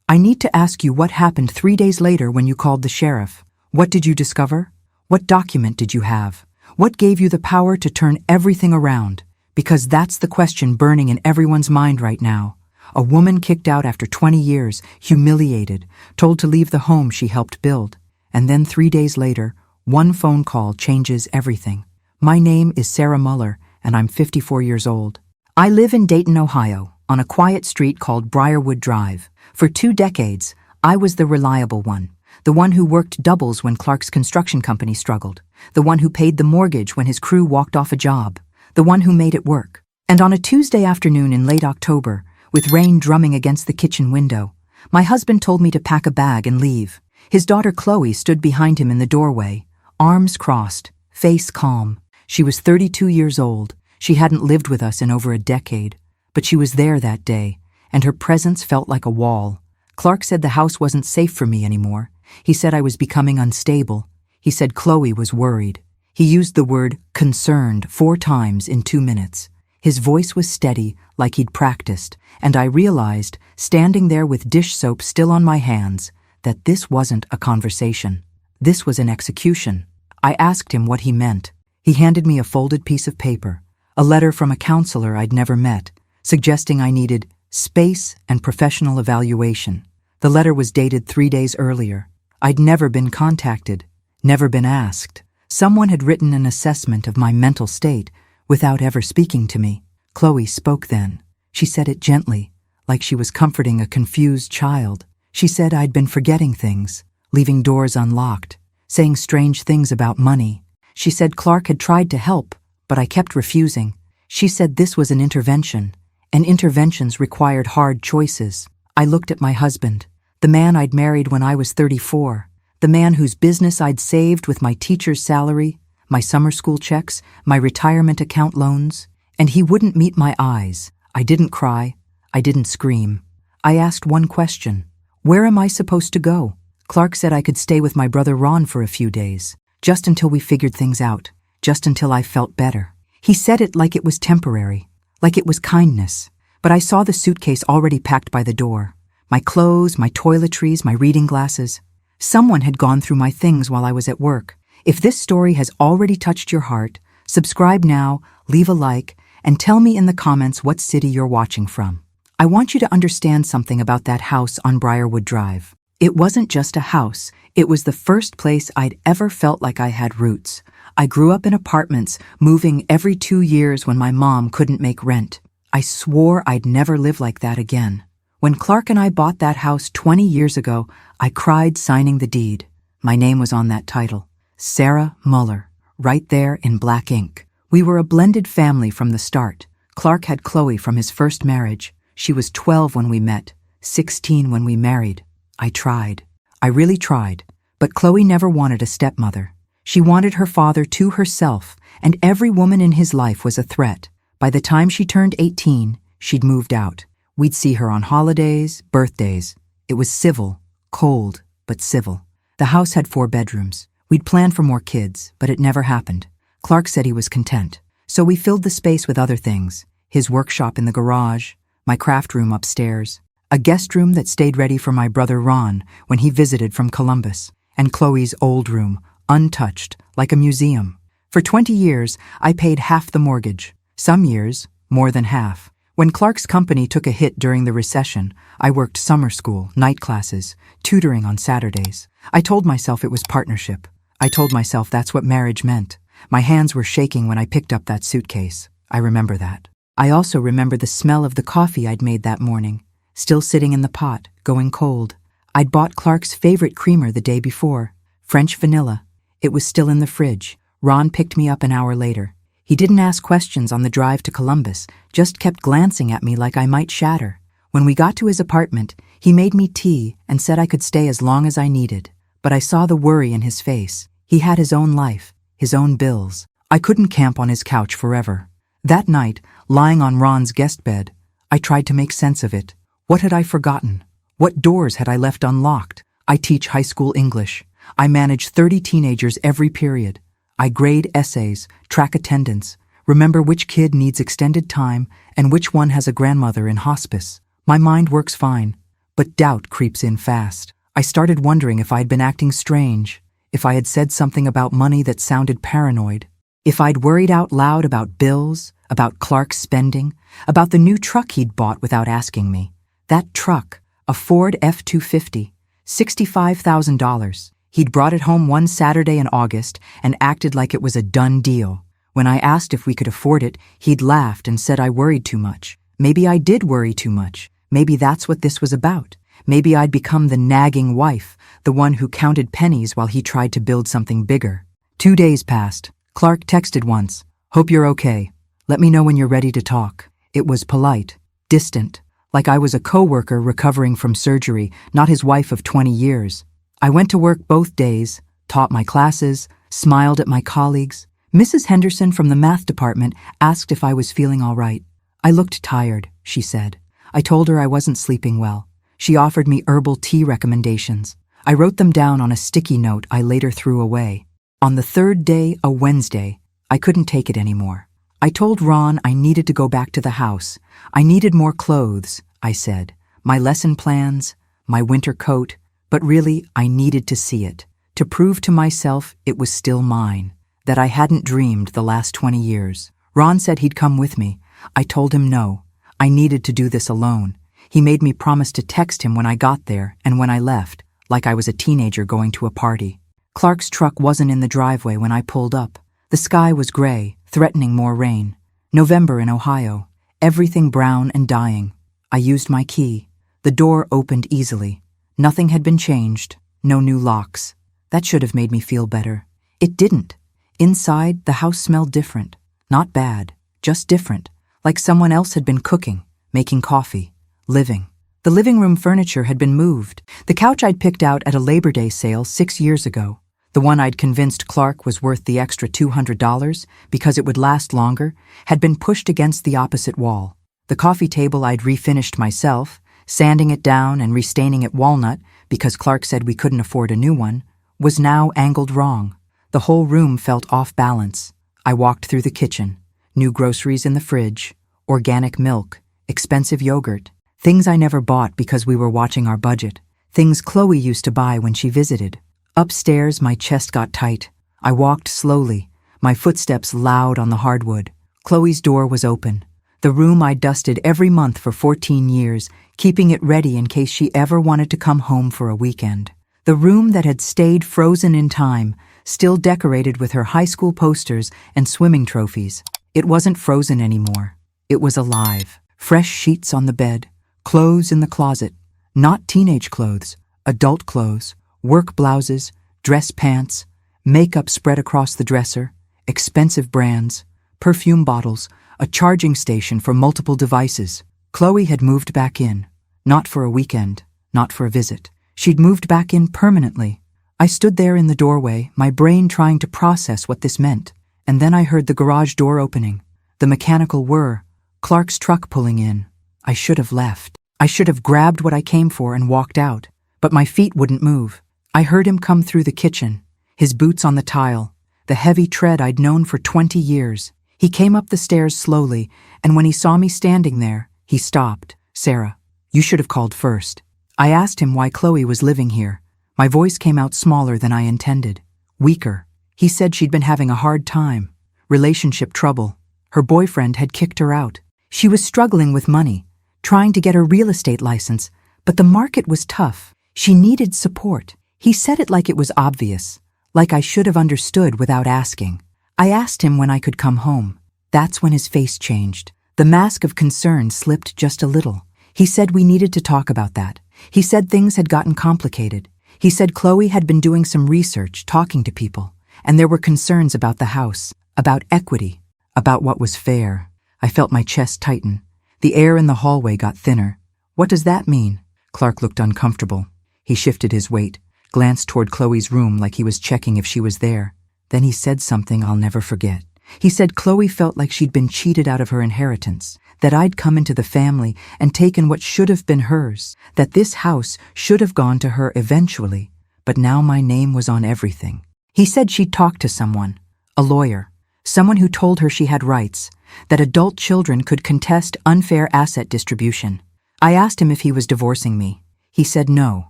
I need to ask you what happened 3 days later when you called the sheriff. What did you discover? What document did you have? What gave you the power to turn everything around? Because that's the question burning in everyone's mind right now. A woman kicked out after 20 years, humiliated, told to leave the home she helped build. And then 3 days later, one phone call changes everything. My name is Sarah Muller, and I'm 54 years old. I live in Dayton, Ohio, on a quiet street called Briarwood Drive. For 2 decades, I was the reliable one. The one who worked doubles when Clark's construction company struggled. The one who paid the mortgage when his crew walked off a job. The one who made it work. And on a Tuesday afternoon in late October, with rain drumming against the kitchen window, my husband told me to pack a bag and leave. His daughter Chloe stood behind him in the doorway, arms crossed, face calm. She was 32 years old. She hadn't lived with us in over a decade, but she was there that day, and her presence felt like a wall. Clark said the house wasn't safe for me anymore. He said I was becoming unstable. He said Chloe was worried. He used the word concerned 4 times in 2 minutes. His voice was steady, like he'd practiced, and I realized, standing there with dish soap still on my hands, that this wasn't a conversation. This was an execution. I asked him what he meant. He handed me a folded piece of paper, a letter from a counselor I'd never met, suggesting I needed space and professional evaluation. The letter was dated 3 days earlier. I'd never been contacted, never been asked. Someone had written an assessment of my mental state without ever speaking to me. Chloe spoke then. She said it gently, like she was comforting a confused child. She said I'd been forgetting things, leaving doors unlocked, saying strange things about money. She said Clark had tried to help, but I kept refusing. She said this was an intervention, and interventions required hard choices. I looked at my husband, the man I'd married when I was 34, the man whose business I'd saved with my teacher's salary, my summer school checks, my retirement account loans, and he wouldn't meet my eyes. I didn't cry. I didn't scream. I asked one question. Where am I supposed to go? Clark said I could stay with my brother Ron for a few days, just until we figured things out, just until I felt better. He said it like it was temporary, like it was kindness, but I saw the suitcase already packed by the door. My clothes, my toiletries, my reading glasses. Someone had gone through my things while I was at work. If this story has already touched your heart, subscribe now, leave a like, and tell me in the comments what city you're watching from. I want you to understand something about that house on Briarwood Drive. It wasn't just a house. It was the first place I'd ever felt like I had roots. I grew up in apartments, moving every 2 years when my mom couldn't make rent. I swore I'd never live like that again. When Clark and I bought that house 20 years ago, I cried signing the deed. My name was on that title, Sarah Muller, right there in black ink. We were a blended family from the start. Clark had Chloe from his first marriage. She was 12 when we met, 16 when we married. I tried. I really tried. But Chloe never wanted a stepmother. She wanted her father to herself, and every woman in his life was a threat. By the time she turned 18, she'd moved out. We'd see her on holidays, birthdays. It was civil, cold, but civil. The house had 4 bedrooms. We'd planned for more kids, but it never happened. Clark said he was content. So we filled the space with other things. His workshop in the garage, my craft room upstairs, a guest room that stayed ready for my brother Ron when he visited from Columbus, and Chloe's old room, untouched, like a museum. For 20 years, I paid half the mortgage. Some years, more than half. When Clark's company took a hit during the recession, I worked summer school, night classes, tutoring on Saturdays. I told myself it was partnership. I told myself that's what marriage meant. My hands were shaking when I picked up that suitcase. I remember that. I also remember the smell of the coffee I'd made that morning, still sitting in the pot, going cold. I'd bought Clark's favorite creamer the day before, French vanilla. It was still in the fridge. Ron picked me up an hour later. He didn't ask questions on the drive to Columbus, just kept glancing at me like I might shatter. When we got to his apartment, he made me tea and said I could stay as long as I needed. But I saw the worry in his face. He had his own life, his own bills. I couldn't camp on his couch forever. That night, lying on Ron's guest bed, I tried to make sense of it. What had I forgotten? What doors had I left unlocked? I teach high school English. I manage 30 teenagers every period. I grade essays, track attendance, remember which kid needs extended time and which one has a grandmother in hospice. My mind works fine, But doubt creeps in fast. I started wondering if I'd been acting strange, if I had said something about money that sounded paranoid, if I'd worried out loud about bills, about Clark's spending, about the new truck he'd bought without asking me. That truck, a Ford F-250, $65,000. He'd brought it home one Saturday in August and acted like it was a done deal. When I asked if we could afford it, he'd laughed and said I worried too much. Maybe I did worry too much. Maybe that's what this was about. Maybe I'd become the nagging wife, the one who counted pennies while he tried to build something bigger. 2 days passed. Clark texted once, "Hope you're okay. Let me know when you're ready to talk." It was polite, distant, like I was a coworker recovering from surgery, not his wife of 20 years. I went to work both days, taught my classes, smiled at my colleagues. Mrs. Henderson from the math department asked if I was feeling all right. I looked tired, she said. I told her I wasn't sleeping well. She offered me herbal tea recommendations. I wrote them down on a sticky note I later threw away. On the third day, a Wednesday, I couldn't take it anymore. I told Ron I needed to go back to the house. I needed more clothes, I said. My lesson plans, my winter coat, but really I needed to see it, to prove to myself it was still mine, that I hadn't dreamed the last 20 years. Ron said he'd come with me. I told him no. I needed to do this alone. He made me promise to text him when I got there and when I left, like I was a teenager going to a party. Clark's truck wasn't in the driveway when I pulled up. The sky was gray, threatening more rain. November in Ohio. Everything brown and dying. I used my key. The door opened easily. Nothing had been changed. No new locks. That should have made me feel better. It didn't. Inside, the house smelled different. Not bad, just different. Like someone else had been cooking, making coffee, living. The living room furniture had been moved. The couch I'd picked out at a Labor Day sale 6 years ago, the one I'd convinced Clark was worth the extra $200 because it would last longer, had been pushed against the opposite wall. The coffee table I'd refinished myself, sanding it down and restaining it walnut because Clark said we couldn't afford a new one, was now angled wrong. The whole room felt off balance. I walked through the kitchen. New groceries in the fridge, organic milk, expensive yogurt, things I never bought because we were watching our budget, things Chloe used to buy when she visited. Upstairs, my chest got tight. I walked slowly, my footsteps loud on the hardwood. Chloe's door was open. The room I dusted every month for 14 years, keeping it ready in case she ever wanted to come home for a weekend. The room that had stayed frozen in time, still decorated with her high school posters and swimming trophies. It wasn't frozen anymore. It was alive. Fresh sheets on the bed, clothes in the closet, not teenage clothes, adult clothes, work blouses, dress pants, makeup spread across the dresser, expensive brands, perfume bottles, a charging station for multiple devices. Chloe had moved back in, not for a weekend, not for a visit. She'd moved back in permanently. I stood there in the doorway, my brain trying to process what this meant, and then I heard the garage door opening, the mechanical whir, Clark's truck pulling in. I should have left. I should have grabbed what I came for and walked out, but my feet wouldn't move. I heard him come through the kitchen, his boots on the tile, the heavy tread I'd known for 20 years. He came up the stairs slowly, and when he saw me standing there, he stopped. "Sarah, you should have called first." I asked him why Chloe was living here. My voice came out smaller than I intended, weaker. He said she'd been having a hard time, relationship trouble. Her boyfriend had kicked her out. She was struggling with money, trying to get her real estate license, but the market was tough. She needed support. He said it like it was obvious, like I should have understood without asking. I asked him when I could come home. That's when his face changed. The mask of concern slipped just a little. He said we needed to talk about that. He said things had gotten complicated. He said Chloe had been doing some research, talking to people, and there were concerns about the house, about equity, about what was fair. I felt my chest tighten. The air in the hallway got thinner. "What does that mean?" Clark looked uncomfortable. He shifted his weight, glanced toward Chloe's room like he was checking if she was there. Then he said something I'll never forget. He said Chloe felt like she'd been cheated out of her inheritance, that I'd come into the family and taken what should have been hers, that this house should have gone to her eventually, but now my name was on everything. He said she'd talked to someone, a lawyer, someone who told her she had rights, that adult children could contest unfair asset distribution. I asked him if he was divorcing me. He said no,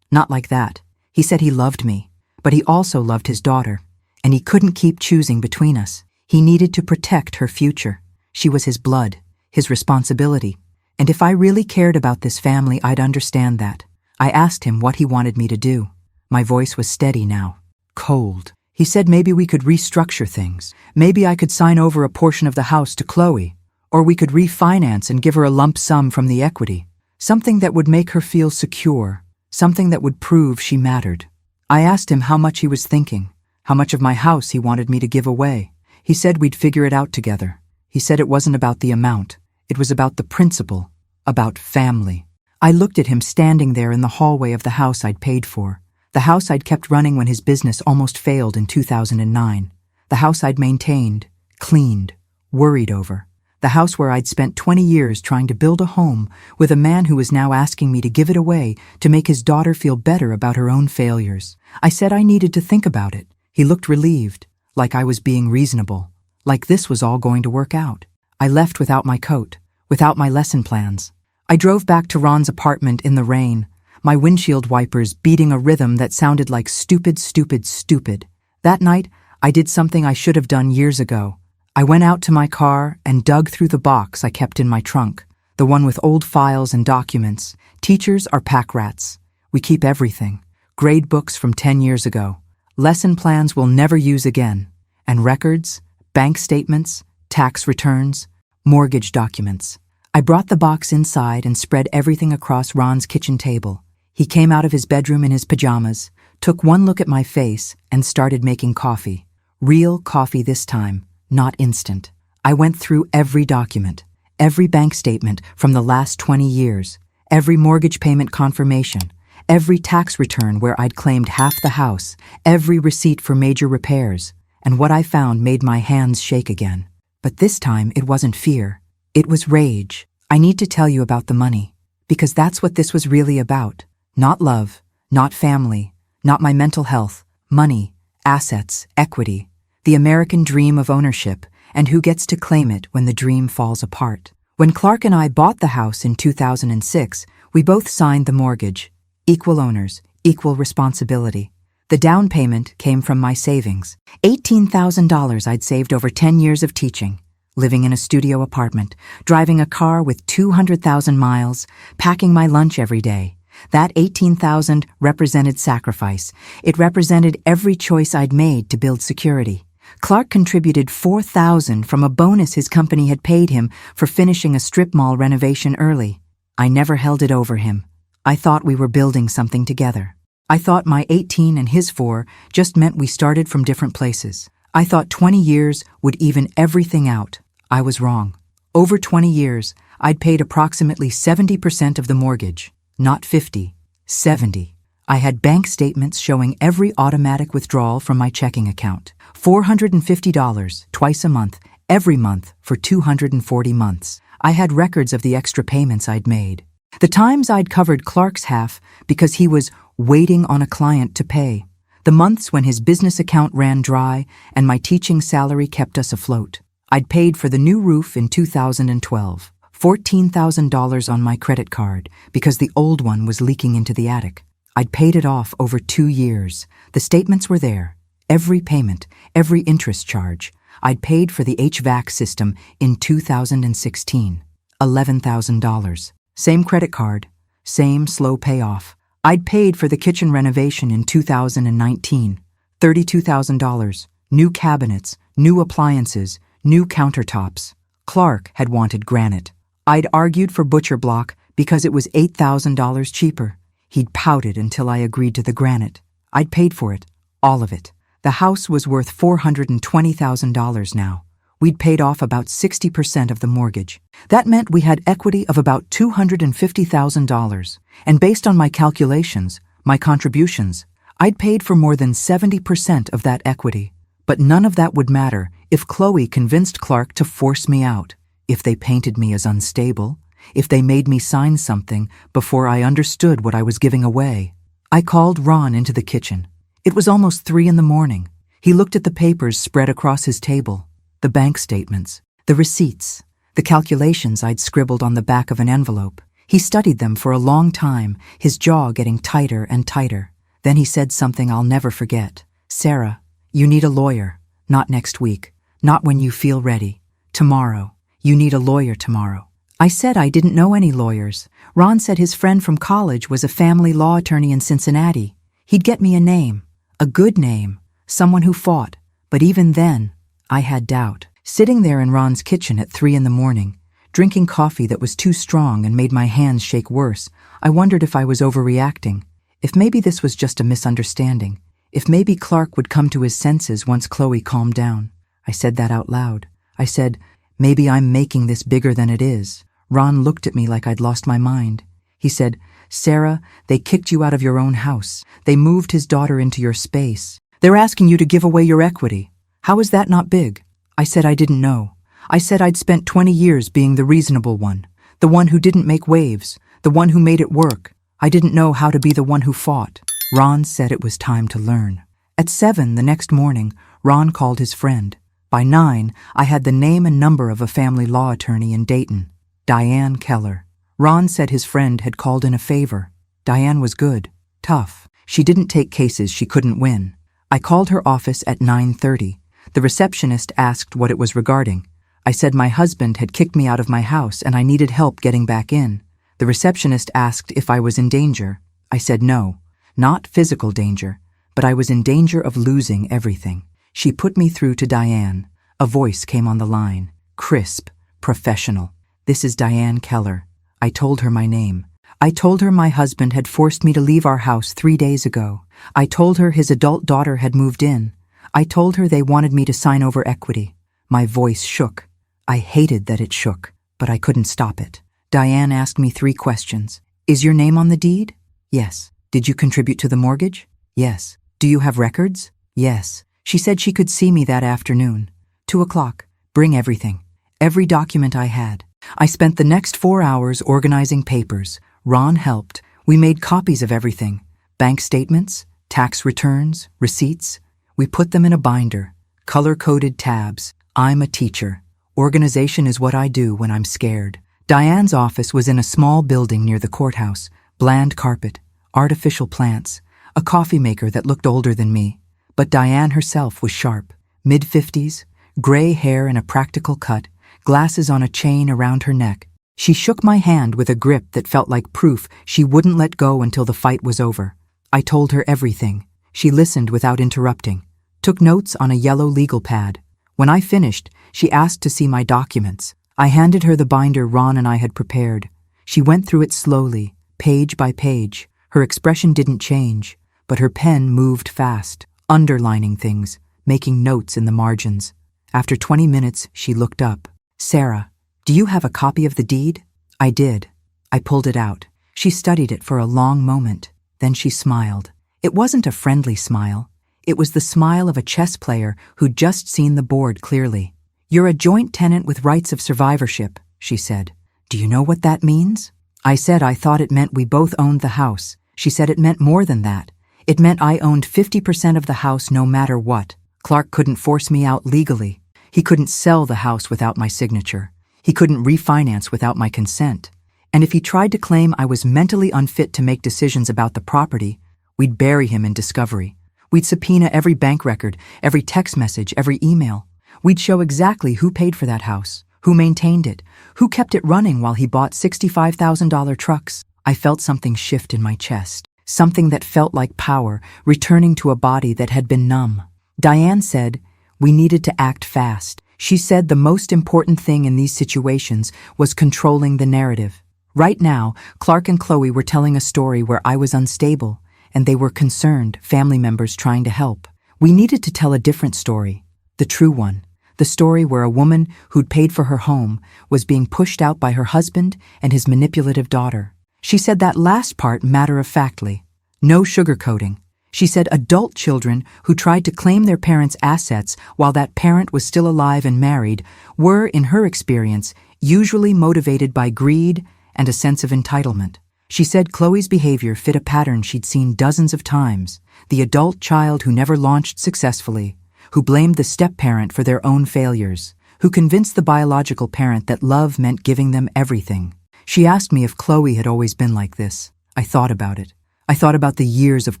not like that. He said he loved me, but he also loved his daughter, and he couldn't keep choosing between us. He needed to protect her future. She was his blood, his responsibility. And if I really cared about this family, I'd understand that. I asked him what he wanted me to do. My voice was steady now, cold. He said maybe we could restructure things. Maybe I could sign over a portion of the house to Chloe, or we could refinance and give her a lump sum from the equity. Something that would make her feel secure, something that would prove she mattered. I asked him how much he was thinking, how much of my house he wanted me to give away. He said we'd figure it out together. He said it wasn't about the amount. It was about the principle, about family. I looked at him standing there in the hallway of the house I'd paid for, the house I'd kept running when his business almost failed in 2009, the house I'd maintained, cleaned, worried over, the house where I'd spent 20 years trying to build a home with a man who was now asking me to give it away to make his daughter feel better about her own failures. I said I needed to think about it. He looked relieved, like I was being reasonable, like this was all going to work out. I left without my coat, without my lesson plans. I drove back to Ron's apartment in the rain, my windshield wipers beating a rhythm that sounded like stupid, stupid, stupid. That night, I did something I should have done years ago. I went out to my car and dug through the box I kept in my trunk, the one with old files and documents. Teachers are pack rats. We keep everything. Grade books from 10 years ago. Lesson plans we'll never use again. And records, bank statements, tax returns, mortgage documents. I brought the box inside and spread everything across Ron's kitchen table. He came out of his bedroom in his pajamas, took one look at my face, and started making coffee. Real coffee this time, not instant. I went through every document, every bank statement from the last 20 years, every mortgage payment confirmation, every tax return where I'd claimed half the house, every receipt for major repairs, and what I found made my hands shake again. But this time it wasn't fear. It was rage. I need to tell you about the money, because that's what this was really about. Not love, not family, not my mental health. Money, assets, equity, the American dream of ownership, and who gets to claim it when the dream falls apart. When Clark and I bought the house in 2006, we both signed the mortgage. Equal owners, equal responsibility. The down payment came from my savings. $18,000 I'd saved over 10 years of teaching, living in a studio apartment, driving a car with 200,000 miles, packing my lunch every day. That $18,000 represented sacrifice. It represented every choice I'd made to build security. Clark contributed $4,000 from a bonus his company had paid him for finishing a strip mall renovation early. I never held it over him. I thought we were building something together. I thought my 18 and his 4 just meant we started from different places. I thought 20 years would even everything out. I was wrong. Over 20 years, I'd paid approximately 70% of the mortgage. Not 50, 70. I had bank statements showing every automatic withdrawal from my checking account. $450 twice a month, every month for 240 months. I had records of the extra payments I'd made. The times I'd covered Clark's half because he was waiting on a client to pay. The months when his business account ran dry and my teaching salary kept us afloat. I'd paid for the new roof in 2012. $14,000 on my credit card because the old one was leaking into the attic. I'd paid it off over 2 years. The statements were there. Every payment, every interest charge. I'd paid for the HVAC system in 2016. $11,000. Same credit card, same slow payoff. I'd paid for the kitchen renovation in 2019. $32,000. New cabinets, new appliances, new countertops. Clark had wanted granite. I'd argued for butcher block because it was $8,000 cheaper. He'd pouted until I agreed to the granite. I'd paid for it, all of it. The house was worth $420,000 now. We'd paid off about 60% of the mortgage. That meant we had equity of about $250,000. And based on my calculations, my contributions, I'd paid for more than 70% of that equity. But none of that would matter if Chloe convinced Clark to force me out, if they painted me as unstable, if they made me sign something before I understood what I was giving away. I called Ron into the kitchen. It was almost 3 a.m. He looked at the papers spread across his table, the bank statements, the receipts, the calculations I'd scribbled on the back of an envelope. He studied them for a long time, his jaw getting tighter and tighter. Then he said something I'll never forget. "Sarah, you need a lawyer. Not next week. Not when you feel ready. Tomorrow. You need a lawyer tomorrow." I said I didn't know any lawyers. Ron said his friend from college was a family law attorney in Cincinnati. He'd get me a name. A good name. Someone who fought. But even then, I had doubt. Sitting there in Ron's kitchen at 3 in the morning, drinking coffee that was too strong and made my hands shake worse, I wondered if I was overreacting. If maybe this was just a misunderstanding. If maybe Clark would come to his senses once Chloe calmed down. I said that out loud. I said, maybe I'm making this bigger than it is. Ron looked at me like I'd lost my mind. He said, "Sarah, they kicked you out of your own house. They moved his daughter into your space. They're asking you to give away your equity. How is that not big?" I said I didn't know. I said I'd spent 20 years being the reasonable one, the one who didn't make waves, the one who made it work. I didn't know how to be the one who fought. Ron said it was time to learn. At 7 the next morning, Ron called his friend. By 9, I had the name and number of a family law attorney in Dayton. Diane Keller. Ron said his friend had called in a favor. Diane was good, tough. She didn't take cases she couldn't win. I called her office at 9:30. The receptionist asked what it was regarding. I said my husband had kicked me out of my house and I needed help getting back in. The receptionist asked if I was in danger. I said no, not physical danger, but I was in danger of losing everything. She put me through to Diane. A voice came on the line, crisp, professional. "This is Diane Keller." I told her my name. I told her my husband had forced me to leave our house 3 days ago. I told her his adult daughter had moved in. I told her they wanted me to sign over equity. My voice shook. I hated that it shook, but I couldn't stop it. Diane asked me 3 questions. "Is your name on the deed?" "Yes." "Did you contribute to the mortgage?" "Yes." "Do you have records?" "Yes." She said she could see me that afternoon. 2 o'clock. Bring everything. Every document I had. I spent the next 4 hours organizing papers. Ron helped. We made copies of everything. Bank statements, tax returns, receipts. We put them in a binder. Color-coded tabs. I'm a teacher. Organization is what I do when I'm scared. Diane's office was in a small building near the courthouse. Bland carpet, artificial plants, a coffee maker that looked older than me. But Diane herself was sharp. Mid-50s, gray hair and a practical cut, glasses on a chain around her neck. She shook my hand with a grip that felt like proof she wouldn't let go until the fight was over. I told her everything. She listened without interrupting, took notes on a yellow legal pad. When I finished, she asked to see my documents. I handed her the binder Ron and I had prepared. She went through it slowly, page by page. Her expression didn't change, but her pen moved fast, underlining things, making notes in the margins. After 20 minutes, she looked up. "Sarah, do you have a copy of the deed?" I did. I pulled it out. She studied it for a long moment. Then she smiled. It wasn't a friendly smile. It was the smile of a chess player who'd just seen the board clearly. "You're a joint tenant with rights of survivorship," she said. "Do you know what that means?" I said I thought it meant we both owned the house. She said it meant more than that. It meant I owned 50% of the house no matter what. Clark couldn't force me out legally. He couldn't sell the house without my signature. He couldn't refinance without my consent. And if he tried to claim I was mentally unfit to make decisions about the property, we'd bury him in discovery. We'd subpoena every bank record, every text message, every email. We'd show exactly who paid for that house, who maintained it, who kept it running while he bought $65,000 trucks. I felt something shift in my chest, something that felt like power returning to a body that had been numb. Diane said, we needed to act fast. She said the most important thing in these situations was controlling the narrative. Right now, Clark and Chloe were telling a story where I was unstable, and they were concerned, family members trying to help. We needed to tell a different story, the true one, the story where a woman who'd paid for her home was being pushed out by her husband and his manipulative daughter. She said that last part matter-of-factly, no sugarcoating. She said adult children who tried to claim their parents' assets while that parent was still alive and married were, in her experience, usually motivated by greed and a sense of entitlement. She said Chloe's behavior fit a pattern she'd seen dozens of times, the adult child who never launched successfully, who blamed the step-parent for their own failures, who convinced the biological parent that love meant giving them everything. She asked me if Chloe had always been like this. I thought about it. I thought about the years of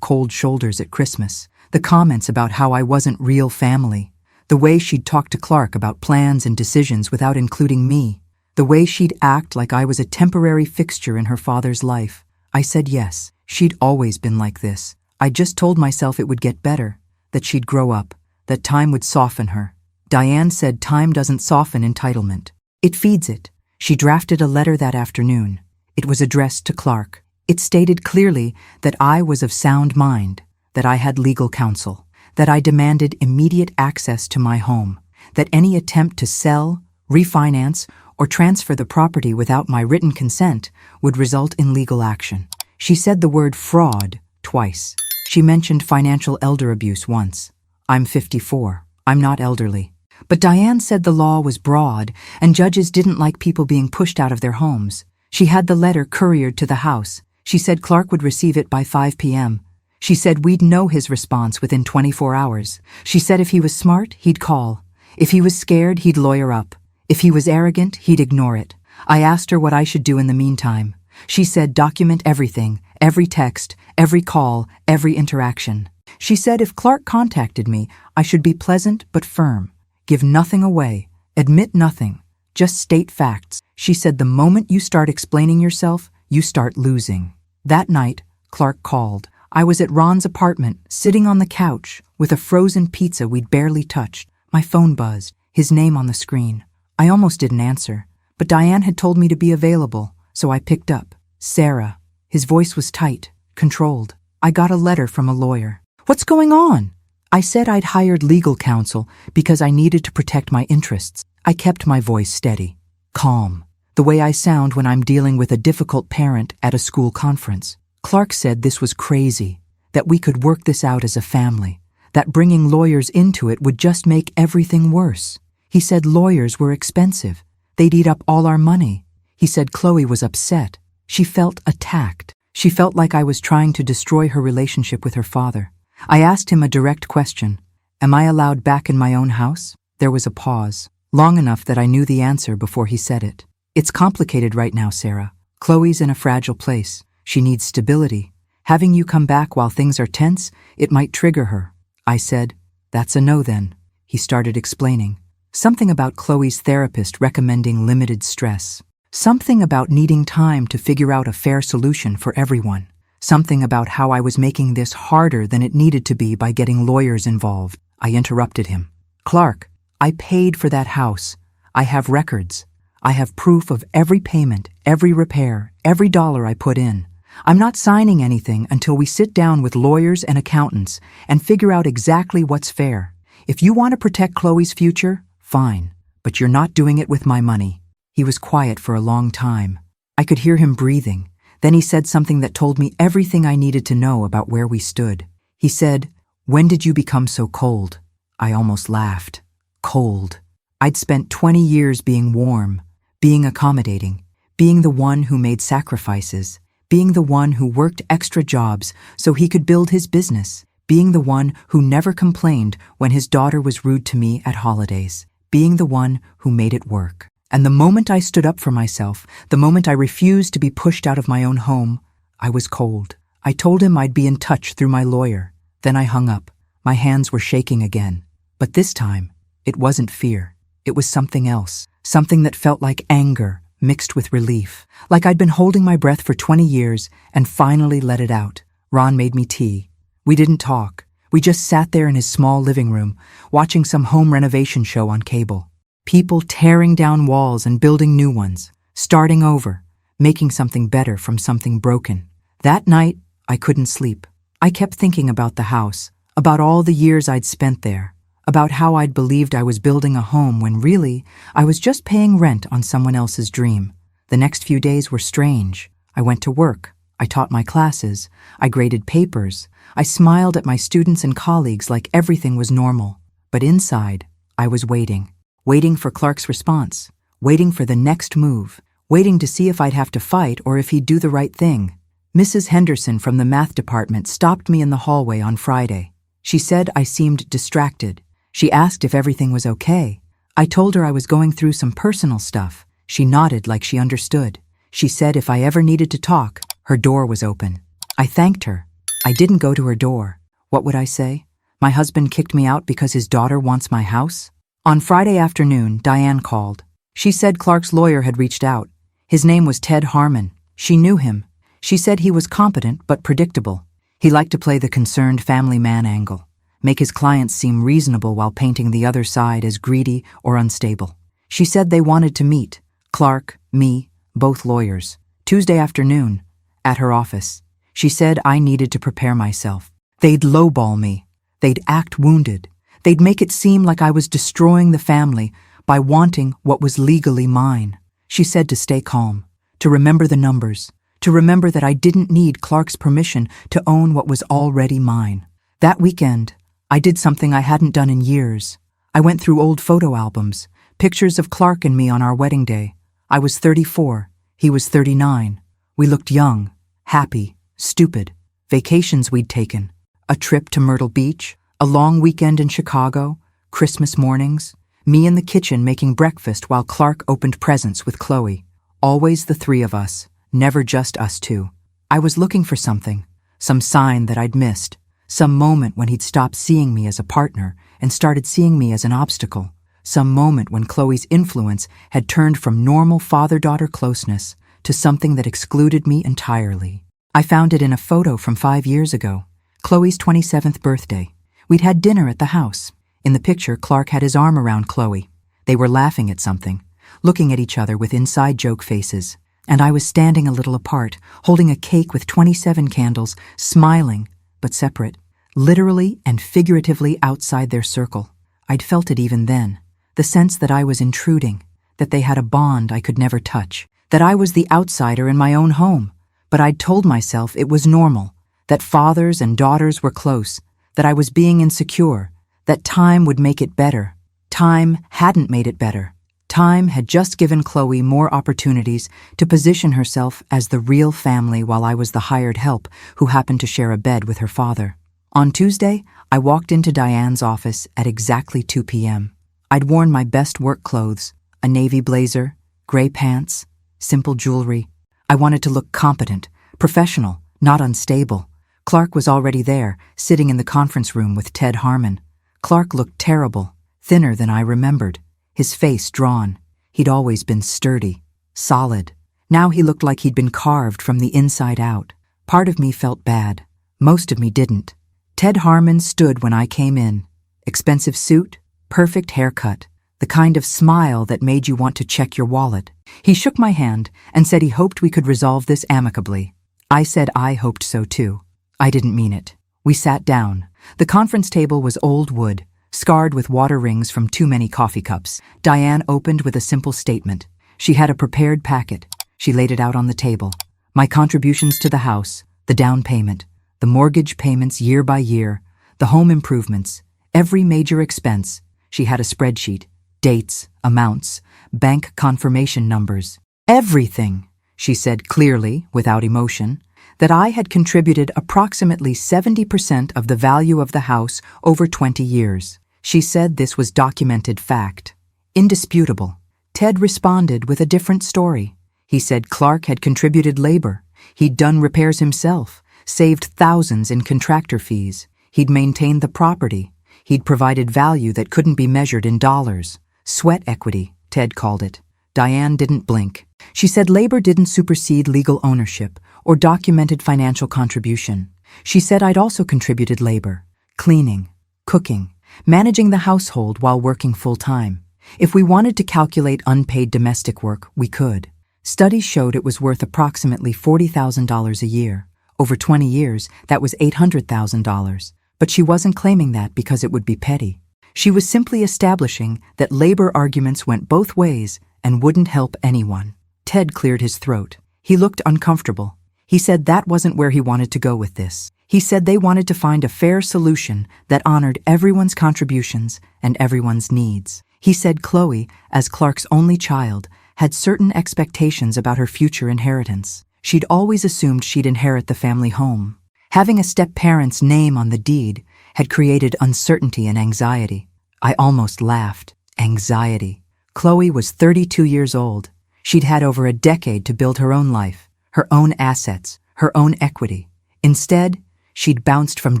cold shoulders at Christmas, the comments about how I wasn't real family, the way she'd talk to Clark about plans and decisions without including me, the way she'd act like I was a temporary fixture in her father's life. I said yes, she'd always been like this. I just told myself it would get better, that she'd grow up, that time would soften her. Diane said time doesn't soften entitlement. It feeds it. She drafted a letter that afternoon. It was addressed to Clark. It stated clearly that I was of sound mind, that I had legal counsel, that I demanded immediate access to my home, that any attempt to sell, refinance, or transfer the property without my written consent would result in legal action. She said the word fraud twice. She mentioned financial elder abuse once. I'm 54. I'm not elderly. But Diane said the law was broad and judges didn't like people being pushed out of their homes. She had the letter couriered to the house. She said Clark would receive it by 5 p.m. She said we'd know his response within 24 hours. She said if he was smart, he'd call. If he was scared, he'd lawyer up. If he was arrogant, he'd ignore it. I asked her what I should do in the meantime. She said document everything, every text, every call, every interaction. She said if Clark contacted me, I should be pleasant but firm. Give nothing away. Admit nothing. Just state facts. She said the moment you start explaining yourself, you start losing. That night, Clark called. I was at Ron's apartment, sitting on the couch, with a frozen pizza we'd barely touched. My phone buzzed, his name on the screen. I almost didn't answer, but Diane had told me to be available, so I picked up. Sarah. His voice was tight, controlled. I got a letter from a lawyer. What's going on? I said I'd hired legal counsel because I needed to protect my interests. I kept my voice steady, calm, the way I sound when I'm dealing with a difficult parent at a school conference. Clark said this was crazy, that we could work this out as a family, that bringing lawyers into it would just make everything worse. He said lawyers were expensive. They'd eat up all our money. He said Chloe was upset. She felt attacked. She felt like I was trying to destroy her relationship with her father. I asked him a direct question. Am I allowed back in my own house? There was a pause, long enough that I knew the answer before he said it. It's complicated right now, Sarah. Chloe's in a fragile place. She needs stability. Having you come back while things are tense, it might trigger her. I said, that's a no then. He started explaining. Something about Chloe's therapist recommending limited stress. Something about needing time to figure out a fair solution for everyone. Something about how I was making this harder than it needed to be by getting lawyers involved. I interrupted him. Clark, I paid for that house. I have records. I have proof of every payment, every repair, every dollar I put in. I'm not signing anything until we sit down with lawyers and accountants and figure out exactly what's fair. If you want to protect Chloe's future, fine, but you're not doing it with my money. He was quiet for a long time. I could hear him breathing. Then he said something that told me everything I needed to know about where we stood. He said, when did you become so cold? I almost laughed. Cold. I'd spent 20 years being warm, being accommodating, being the one who made sacrifices, being the one who worked extra jobs so he could build his business, being the one who never complained when his daughter was rude to me at holidays, being the one who made it work. And the moment I stood up for myself, the moment I refused to be pushed out of my own home, I was cold. I told him I'd be in touch through my lawyer. Then I hung up. My hands were shaking again. But this time, it wasn't fear. It was something else. Something that felt like anger mixed with relief. Like I'd been holding my breath for 20 years and finally let it out. Ron made me tea. We didn't talk. We just sat there in his small living room, watching some home renovation show on cable. People tearing down walls and building new ones, starting over, making something better from something broken. That night, I couldn't sleep. I kept thinking about the house, about all the years I'd spent there, about how I'd believed I was building a home when really, I was just paying rent on someone else's dream. The next few days were strange. I went to work. I taught my classes. I graded papers. I smiled at my students and colleagues like everything was normal. But inside, I was waiting. Waiting for Clark's response, waiting for the next move, waiting to see if I'd have to fight or if he'd do the right thing. Mrs. Henderson from the math department stopped me in the hallway on Friday. She said I seemed distracted. She asked if everything was okay. I told her I was going through some personal stuff. She nodded like she understood. She said if I ever needed to talk, her door was open. I thanked her. I didn't go to her door. What would I say? My husband kicked me out because his daughter wants my house? On Friday afternoon, Diane called. She said Clark's lawyer had reached out. His name was Ted Harmon. She knew him. She said he was competent but predictable. He liked to play the concerned family man angle, make his clients seem reasonable while painting the other side as greedy or unstable. She said they wanted to meet, Clark, me, both lawyers, Tuesday afternoon, at her office. She said I needed to prepare myself. They'd lowball me. They'd act wounded. They'd make it seem like I was destroying the family by wanting what was legally mine. She said to stay calm, to remember the numbers, to remember that I didn't need Clark's permission to own what was already mine. That weekend, I did something I hadn't done in years. I went through old photo albums, pictures of Clark and me on our wedding day. I was 34. He was 39. We looked young, happy, stupid. Vacations we'd taken. A trip to Myrtle Beach, a long weekend in Chicago, Christmas mornings, me in the kitchen making breakfast while Clark opened presents with Chloe. Always the three of us, never just us two. I was looking for something, some sign that I'd missed, some moment when he'd stopped seeing me as a partner and started seeing me as an obstacle, some moment when Chloe's influence had turned from normal father-daughter closeness to something that excluded me entirely. I found it in a photo from 5 years ago, Chloe's 27th birthday. We'd had dinner at the house. In the picture, Clark had his arm around Chloe. They were laughing at something, looking at each other with inside joke faces. And I was standing a little apart, holding a cake with 27 candles, smiling, but separate, literally and figuratively outside their circle. I'd felt it even then, the sense that I was intruding, that they had a bond I could never touch, that I was the outsider in my own home. But I'd told myself it was normal, that fathers and daughters were close, that I was being insecure, that time would make it better. Time hadn't made it better. Time had just given Chloe more opportunities to position herself as the real family while I was the hired help who happened to share a bed with her father. On Tuesday, I walked into Diane's office at exactly 2 p.m. I'd worn my best work clothes, a navy blazer, gray pants, simple jewelry. I wanted to look competent, professional, not unstable. Clark was already there, sitting in the conference room with Ted Harmon. Clark looked terrible, thinner than I remembered, his face drawn. He'd always been sturdy, solid. Now he looked like he'd been carved from the inside out. Part of me felt bad. Most of me didn't. Ted Harmon stood when I came in. Expensive suit, perfect haircut, the kind of smile that made you want to check your wallet. He shook my hand and said he hoped we could resolve this amicably. I said I hoped so too. I didn't mean it. We sat down. The conference table was old wood, scarred with water rings from too many coffee cups. Diane opened with a simple statement. She had a prepared packet. She laid it out on the table. My contributions to the house, the down payment, the mortgage payments year by year, the home improvements, every major expense. She had a spreadsheet, dates, amounts, bank confirmation numbers. Everything, she said clearly, without emotion, that I had contributed approximately 70% of the value of the house over 20 years. She said this was documented fact, indisputable. Ted responded with a different story. He said Clark had contributed labor. He'd done repairs himself, saved thousands in contractor fees. He'd maintained the property. He'd provided value that couldn't be measured in dollars. Sweat equity, Ted called it. Diane didn't blink. She said labor didn't supersede legal ownership or documented financial contribution. She said I'd also contributed labor, cleaning, cooking, managing the household while working full-time. If we wanted to calculate unpaid domestic work, we could. Studies showed it was worth approximately $40,000 a year. Over 20 years, that was $800,000. But she wasn't claiming that because it would be petty. She was simply establishing that labor arguments went both ways and wouldn't help anyone. Ted cleared his throat. He looked uncomfortable. He said that wasn't where he wanted to go with this. He said they wanted to find a fair solution that honored everyone's contributions and everyone's needs. He said Chloe, as Clark's only child, had certain expectations about her future inheritance. She'd always assumed she'd inherit the family home. Having a step-parent's name on the deed had created uncertainty and anxiety. I almost laughed. Anxiety. Chloe was 32 years old. She'd had over a decade to build her own life, her own assets, her own equity. Instead, she'd bounced from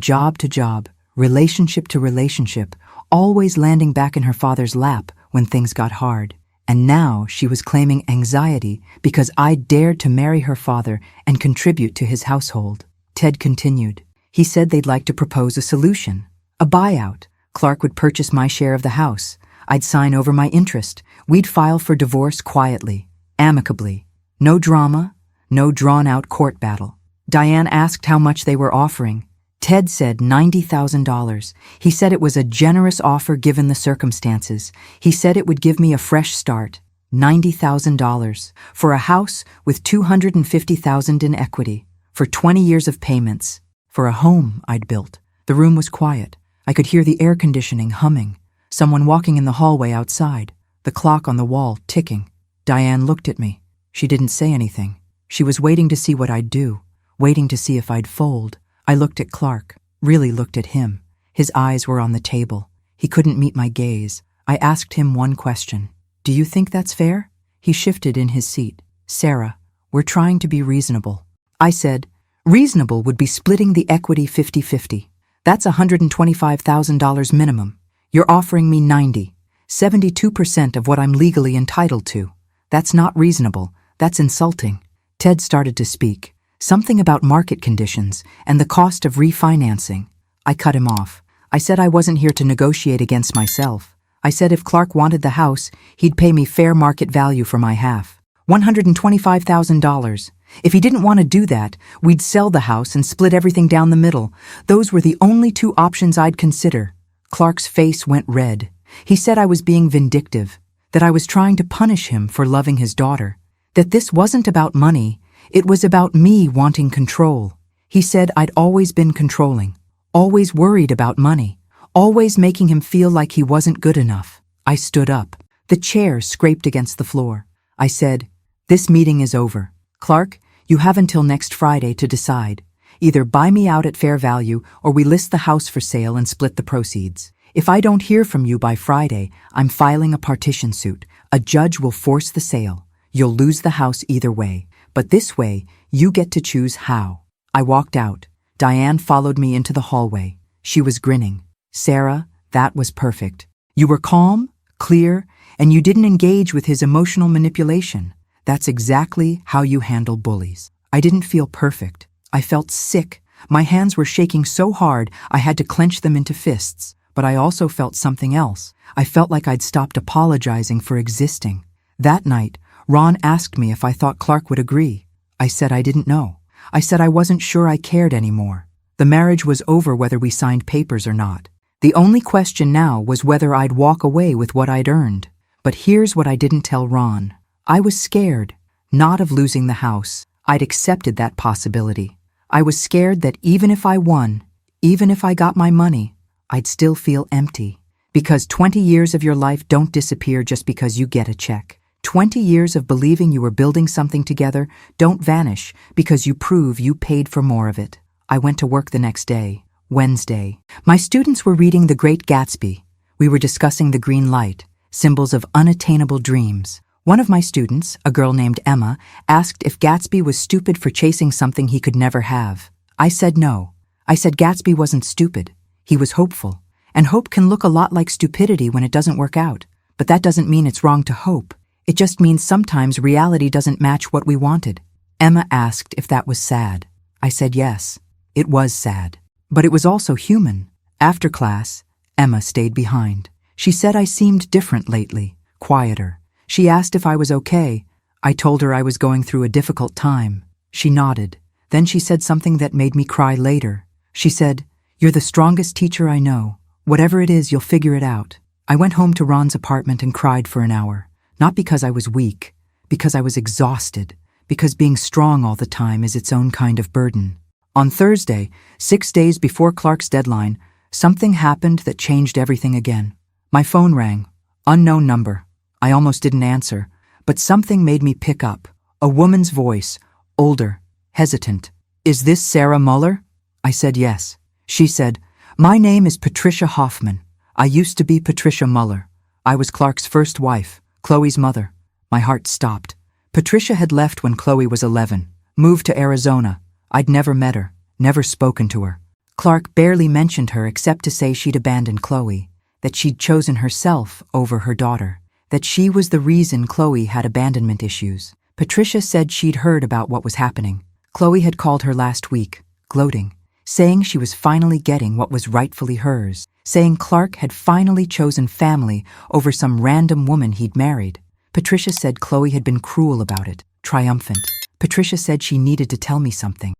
job to job, relationship to relationship, always landing back in her father's lap when things got hard. And now she was claiming anxiety because I dared to marry her father and contribute to his household. Ted continued. He said they'd like to propose a solution. A buyout. Clark would purchase my share of the house. I'd sign over my interest. We'd file for divorce quietly, amicably. No drama, no drawn-out court battle. Diane asked how much they were offering. Ted said $90,000. He said it was a generous offer given the circumstances. He said it would give me a fresh start. $90,000 for a house with $250,000 in equity, for 20 years of payments, for a home I'd built. The room was quiet. I could hear the air conditioning humming, someone walking in the hallway outside, the clock on the wall ticking. Diane looked at me. She didn't say anything. She was waiting to see what I'd do, waiting to see if I'd fold. I looked at Clark, really looked at him. His eyes were on the table. He couldn't meet my gaze. I asked him one question. Do you think that's fair? He shifted in his seat. Sarah, we're trying to be reasonable. I said, reasonable would be splitting the equity 50-50. That's $125,000 minimum. You're offering me 90, 72% of what I'm legally entitled to. That's not reasonable. That's insulting. Ted started to speak. Something about market conditions and the cost of refinancing. I cut him off. I said I wasn't here to negotiate against myself. I said if Clark wanted the house, he'd pay me fair market value for my half. $125,000. If he didn't want to do that, we'd sell the house and split everything down the middle. Those were the only two options I'd consider. Clark's face went red. He said I was being vindictive, that I was trying to punish him for loving his daughter, that this wasn't about money. It was about me wanting control. He said I'd always been controlling, always worried about money, always making him feel like he wasn't good enough. I stood up. The chair scraped against the floor. I said, this meeting is over. Clark, you have until next Friday to decide. Either buy me out at fair value or we list the house for sale and split the proceeds. If I don't hear from you by Friday, I'm filing a partition suit. A judge will force the sale. You'll lose the house either way. But this way, you get to choose how. I walked out. Diane followed me into the hallway. She was grinning. Sarah, that was perfect. You were calm, clear, and you didn't engage with his emotional manipulation. That's exactly how you handle bullies. I didn't feel perfect. I felt sick. My hands were shaking so hard I had to clench them into fists. But I also felt something else. I felt like I'd stopped apologizing for existing. That night, Ron asked me if I thought Clark would agree. I said I didn't know. I said I wasn't sure I cared anymore. The marriage was over whether we signed papers or not. The only question now was whether I'd walk away with what I'd earned. But here's what I didn't tell Ron. I was scared, not of losing the house. I'd accepted that possibility. I was scared that even if I won, even if I got my money, I'd still feel empty. Because 20 years of your life don't disappear just because you get a check. 20 years of believing you were building something together don't vanish because you prove you paid for more of it. I went to work the next day, Wednesday. My students were reading The Great Gatsby. We were discussing the green light, symbols of unattainable dreams. One of my students, a girl named Emma, asked if Gatsby was stupid for chasing something he could never have. I said no. I said Gatsby wasn't stupid. He was hopeful. And hope can look a lot like stupidity when it doesn't work out. But that doesn't mean it's wrong to hope. It just means sometimes reality doesn't match what we wanted. Emma asked if that was sad. I said yes. It was sad. But it was also human. After class, Emma stayed behind. She said I seemed different lately, quieter. She asked if I was okay. I told her I was going through a difficult time. She nodded. Then she said something that made me cry later. She said, "You're the strongest teacher I know. Whatever it is, you'll figure it out." I went home to Ron's apartment and cried for an hour. Not because I was weak, because I was exhausted, because being strong all the time is its own kind of burden. On Thursday, 6 days before Clark's deadline, something happened that changed everything again. My phone rang. Unknown number. I almost didn't answer, but something made me pick up. A woman's voice, older, hesitant. "Is this Sarah Muller?" I said yes. She said, "My name is Patricia Hoffman. I used to be Patricia Muller. I was Clark's first wife, Chloe's mother." My heart stopped. Patricia had left when Chloe was 11, moved to Arizona. I'd never met her, never spoken to her. Clark barely mentioned her except to say she'd abandoned Chloe, that she'd chosen herself over her daughter, that she was the reason Chloe had abandonment issues. Patricia said she'd heard about what was happening. Chloe had called her last week, gloating, saying she was finally getting what was rightfully hers, saying Clark had finally chosen family over some random woman he'd married. Patricia said Chloe had been cruel about it, triumphant. Patricia said she needed to tell me something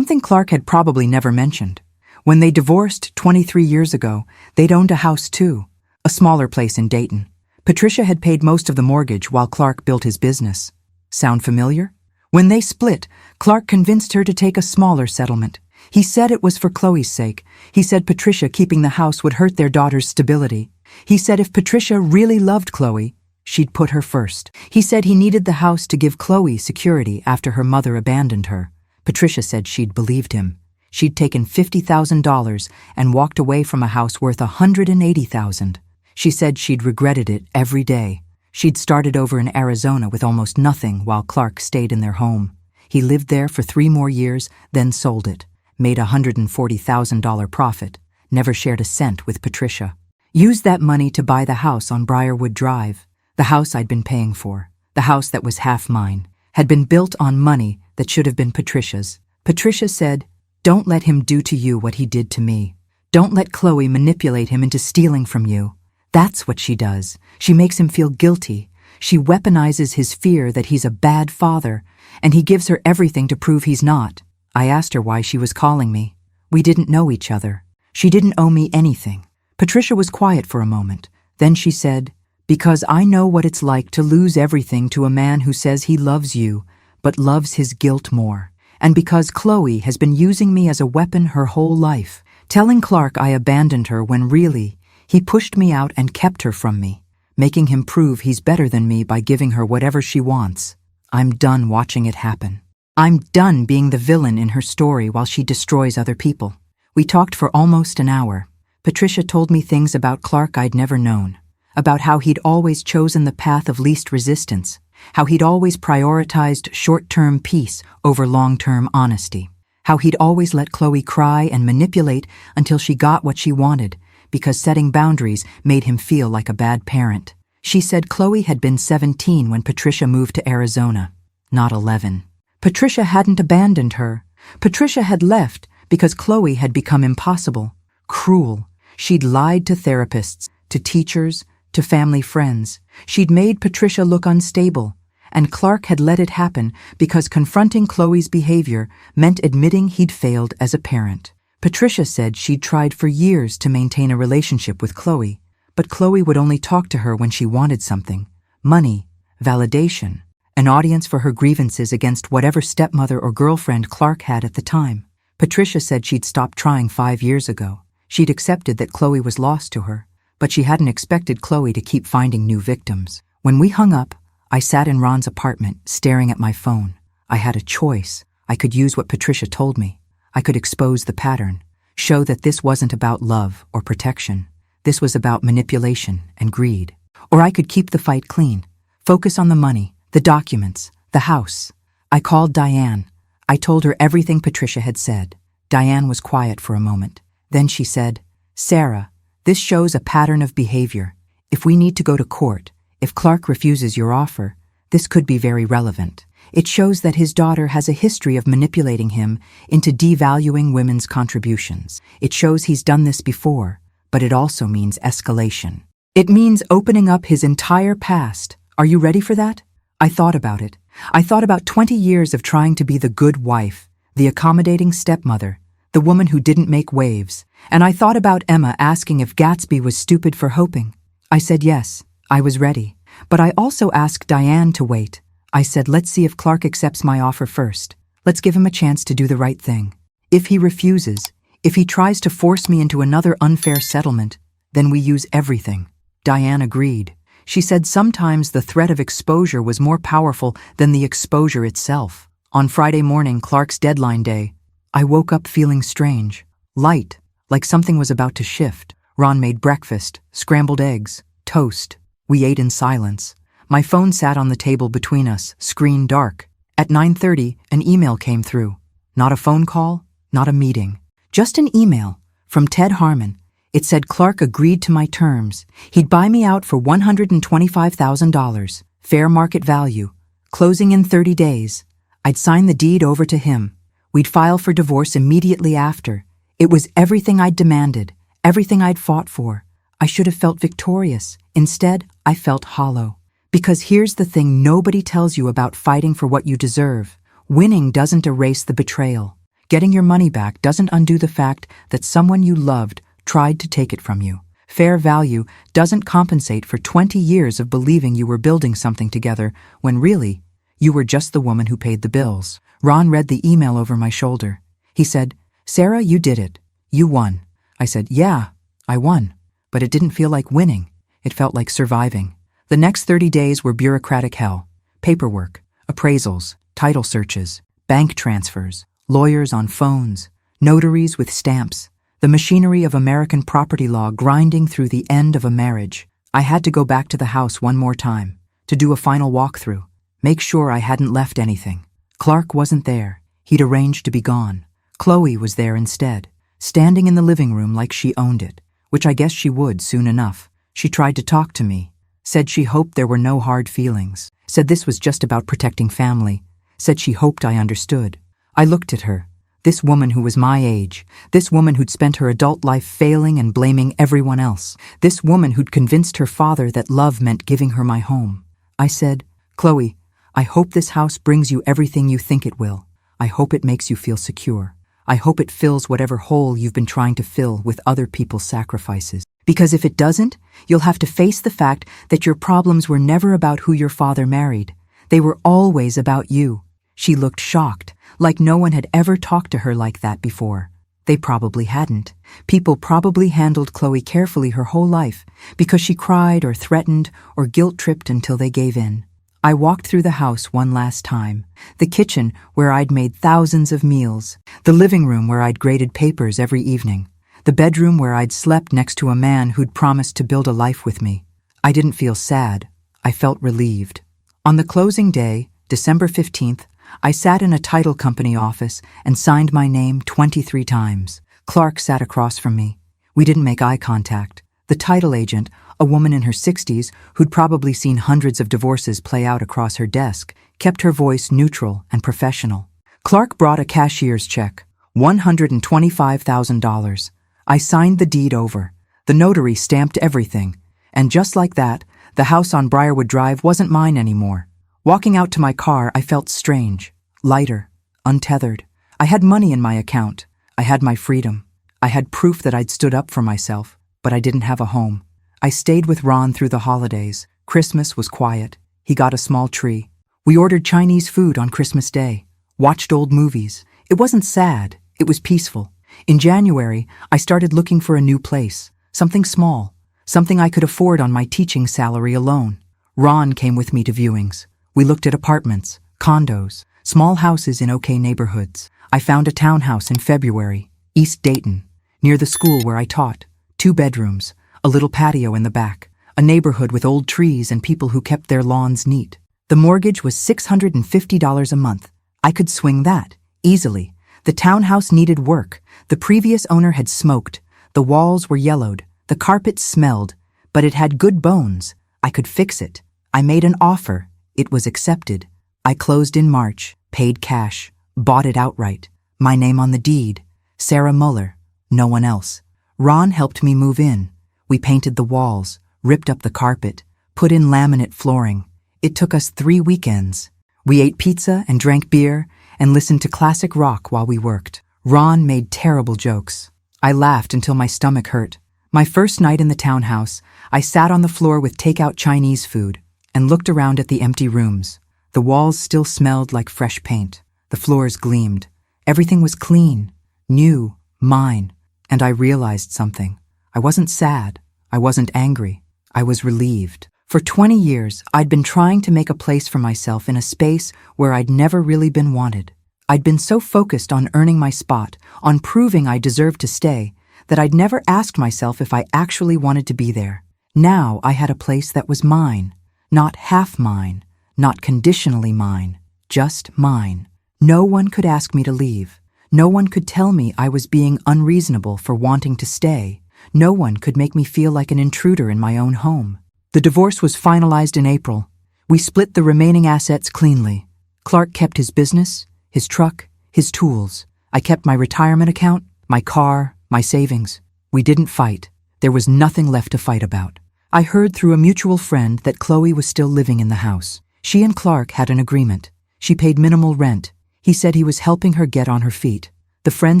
Clark had probably never mentioned. When they divorced 23 years ago, they'd owned a house too, a smaller place in Dayton. Patricia had paid most of the mortgage while Clark built his business. Sound familiar? When they split, Clark convinced her to take a smaller settlement. He said it was for Chloe's sake. He said Patricia keeping the house would hurt their daughter's stability. He said if Patricia really loved Chloe, she'd put her first. He said he needed the house to give Chloe security after her mother abandoned her. Patricia said she'd believed him. She'd taken $50,000 and walked away from a house worth $180,000. She said she'd regretted it every day. She'd started over in Arizona with almost nothing while Clark stayed in their home. He lived there for 3 more years, then sold it, made a $140,000 profit, never shared a cent with Patricia. Used that money to buy the house on Briarwood Drive, the house I'd been paying for, the house that was half mine, had been built on money that should have been Patricia's. Patricia said, "Don't let him do to you what he did to me. Don't let Chloe manipulate him into stealing from you. That's what she does. She makes him feel guilty. She weaponizes his fear that he's a bad father, and he gives her everything to prove he's not." I asked her why she was calling me. We didn't know each other. She didn't owe me anything. Patricia was quiet for a moment. Then she said, "Because I know what it's like to lose everything to a man who says he loves you, but loves his guilt more. And because Chloe has been using me as a weapon her whole life, telling Clark I abandoned her when really, he pushed me out and kept her from me, making him prove he's better than me by giving her whatever she wants. I'm done watching it happen. I'm done being the villain in her story while she destroys other people." We talked for almost an hour. Patricia told me things about Clark I'd never known, about how he'd always chosen the path of least resistance, how he'd always prioritized short-term peace over long-term honesty, how he'd always let Chloe cry and manipulate until she got what she wanted, because setting boundaries made him feel like a bad parent. She said Chloe had been 17 when Patricia moved to Arizona, not 11. Patricia hadn't abandoned her. Patricia had left because Chloe had become impossible, cruel. She'd lied to therapists, to teachers, to family friends. She'd made Patricia look unstable, and Clark had let it happen because confronting Chloe's behavior meant admitting he'd failed as a parent. Patricia said she'd tried for years to maintain a relationship with Chloe, but Chloe would only talk to her when she wanted something: money, validation, an audience for her grievances against whatever stepmother or girlfriend Clark had at the time. Patricia said she'd stopped trying 5 years ago. She'd accepted that Chloe was lost to her, but she hadn't expected Chloe to keep finding new victims. When we hung up, I sat in Ron's apartment, staring at my phone. I had a choice. I could use what Patricia told me. I could expose the pattern, show that this wasn't about love or protection. This was about manipulation and greed. Or I could keep the fight clean, focus on the money, the documents, the house. I called Diane. I told her everything Patricia had said. Diane was quiet for a moment. Then she said, "Sarah, this shows a pattern of behavior. If we need to go to court, if Clark refuses your offer, this could be very relevant. It shows that his daughter has a history of manipulating him into devaluing women's contributions. It shows he's done this before, but it also means escalation. It means opening up his entire past. Are you ready for that?" I thought about it. I thought about 20 years of trying to be the good wife, the accommodating stepmother, the woman who didn't make waves. And I thought about Emma asking if Gatsby was stupid for hoping. I said yes, I was ready. But I also asked Diane to wait. I said, let's see if Clark accepts my offer first. Let's give him a chance to do the right thing. If he refuses, if he tries to force me into another unfair settlement, then we use everything. Diane agreed. She said sometimes the threat of exposure was more powerful than the exposure itself. On Friday morning, Clark's deadline day, I woke up feeling strange, light, like something was about to shift. Ron made breakfast, scrambled eggs, toast. We ate in silence. My phone sat on the table between us, screen dark. At 9:30, an email came through. Not a phone call, not a meeting. Just an email from Ted Harmon. It said Clark agreed to my terms. He'd buy me out for $125,000, fair market value, closing in 30 days. I'd sign the deed over to him. We'd file for divorce immediately after. It was everything I'd demanded, everything I'd fought for. I should have felt victorious. Instead, I felt hollow. Because here's the thing nobody tells you about fighting for what you deserve. Winning doesn't erase the betrayal. Getting your money back doesn't undo the fact that someone you loved tried to take it from you. Fair value doesn't compensate for 20 years of believing you were building something together when really, you were just the woman who paid the bills. Ron read the email over my shoulder. He said, "Sarah, you did it. You won." I said, "Yeah, I won." But it didn't feel like winning. It felt like surviving. The next 30 days were bureaucratic hell. Paperwork, appraisals, title searches, bank transfers, lawyers on phones, notaries with stamps, the machinery of American property law grinding through the end of a marriage. I had to go back to the house one more time, to do a final walkthrough, make sure I hadn't left anything. Clark wasn't there. He'd arranged to be gone. Chloe was there instead, standing in the living room like she owned it, which I guess she would soon enough. She tried to talk to me, said she hoped there were no hard feelings, said this was just about protecting family, said she hoped I understood. I looked at her, this woman who was my age, this woman who'd spent her adult life failing and blaming everyone else, this woman who'd convinced her father that love meant giving her my home. I said, "Chloe, I hope this house brings you everything you think it will. I hope it makes you feel secure. I hope it fills whatever hole you've been trying to fill with other people's sacrifices. Because if it doesn't, you'll have to face the fact that your problems were never about who your father married. They were always about you." She looked shocked, like no one had ever talked to her like that before. They probably hadn't. People probably handled Chloe carefully her whole life because she cried or threatened or guilt-tripped until they gave in. I walked through the house one last time. The kitchen where I'd made thousands of meals. The living room where I'd graded papers every evening. The bedroom where I'd slept next to a man who'd promised to build a life with me. I didn't feel sad. I felt relieved. On the closing day, December 15th, I sat in a title company office and signed my name 23 times. Clark sat across from me. We didn't make eye contact. The title agent, a woman in her 60s who'd probably seen hundreds of divorces play out across her desk, kept her voice neutral and professional. Clark brought a cashier's check, $125,000. I signed the deed over. The notary stamped everything. And just like that, the house on Briarwood Drive wasn't mine anymore. Walking out to my car, I felt strange, lighter, untethered. I had money in my account. I had my freedom. I had proof that I'd stood up for myself, but I didn't have a home. I stayed with Ron through the holidays. Christmas was quiet. He got a small tree. We ordered Chinese food on Christmas Day, watched old movies. It wasn't sad. It was peaceful. In January, I started looking for a new place, something small, something I could afford on my teaching salary alone. Ron came with me to viewings. We looked at apartments, condos, small houses in okay neighborhoods. I found a townhouse in February, East Dayton, near the school where I taught. 2 bedrooms, a little patio in the back, a neighborhood with old trees and people who kept their lawns neat. The mortgage was $650 a month. I could swing that, easily. The townhouse needed work. The previous owner had smoked. The walls were yellowed. The carpet smelled. But it had good bones. I could fix it. I made an offer. It was accepted. I closed in March, paid cash, bought it outright. My name on the deed. Sarah Muller. No one else. Ron helped me move in. We painted the walls, ripped up the carpet, put in laminate flooring. It took us 3 weekends. We ate pizza and drank beer and listened to classic rock while we worked. Ron made terrible jokes. I laughed until my stomach hurt. My first night in the townhouse, I sat on the floor with takeout Chinese food and looked around at the empty rooms. The walls still smelled like fresh paint. The floors gleamed. Everything was clean, new, mine. And I realized something. I wasn't sad. I wasn't angry. I was relieved. For 20 years, I'd been trying to make a place for myself in a space where I'd never really been wanted. I'd been so focused on earning my spot, on proving I deserved to stay, that I'd never asked myself if I actually wanted to be there. Now I had a place that was mine. Not half mine, not conditionally mine, just mine. No one could ask me to leave. No one could tell me I was being unreasonable for wanting to stay. No one could make me feel like an intruder in my own home. The divorce was finalized in April. We split the remaining assets cleanly. Clark kept his business, his truck, his tools. I kept my retirement account, my car, my savings. We didn't fight. There was nothing left to fight about. I heard through a mutual friend that Chloe was still living in the house. She and Clark had an agreement. She paid minimal rent. He said he was helping her get on her feet. The friend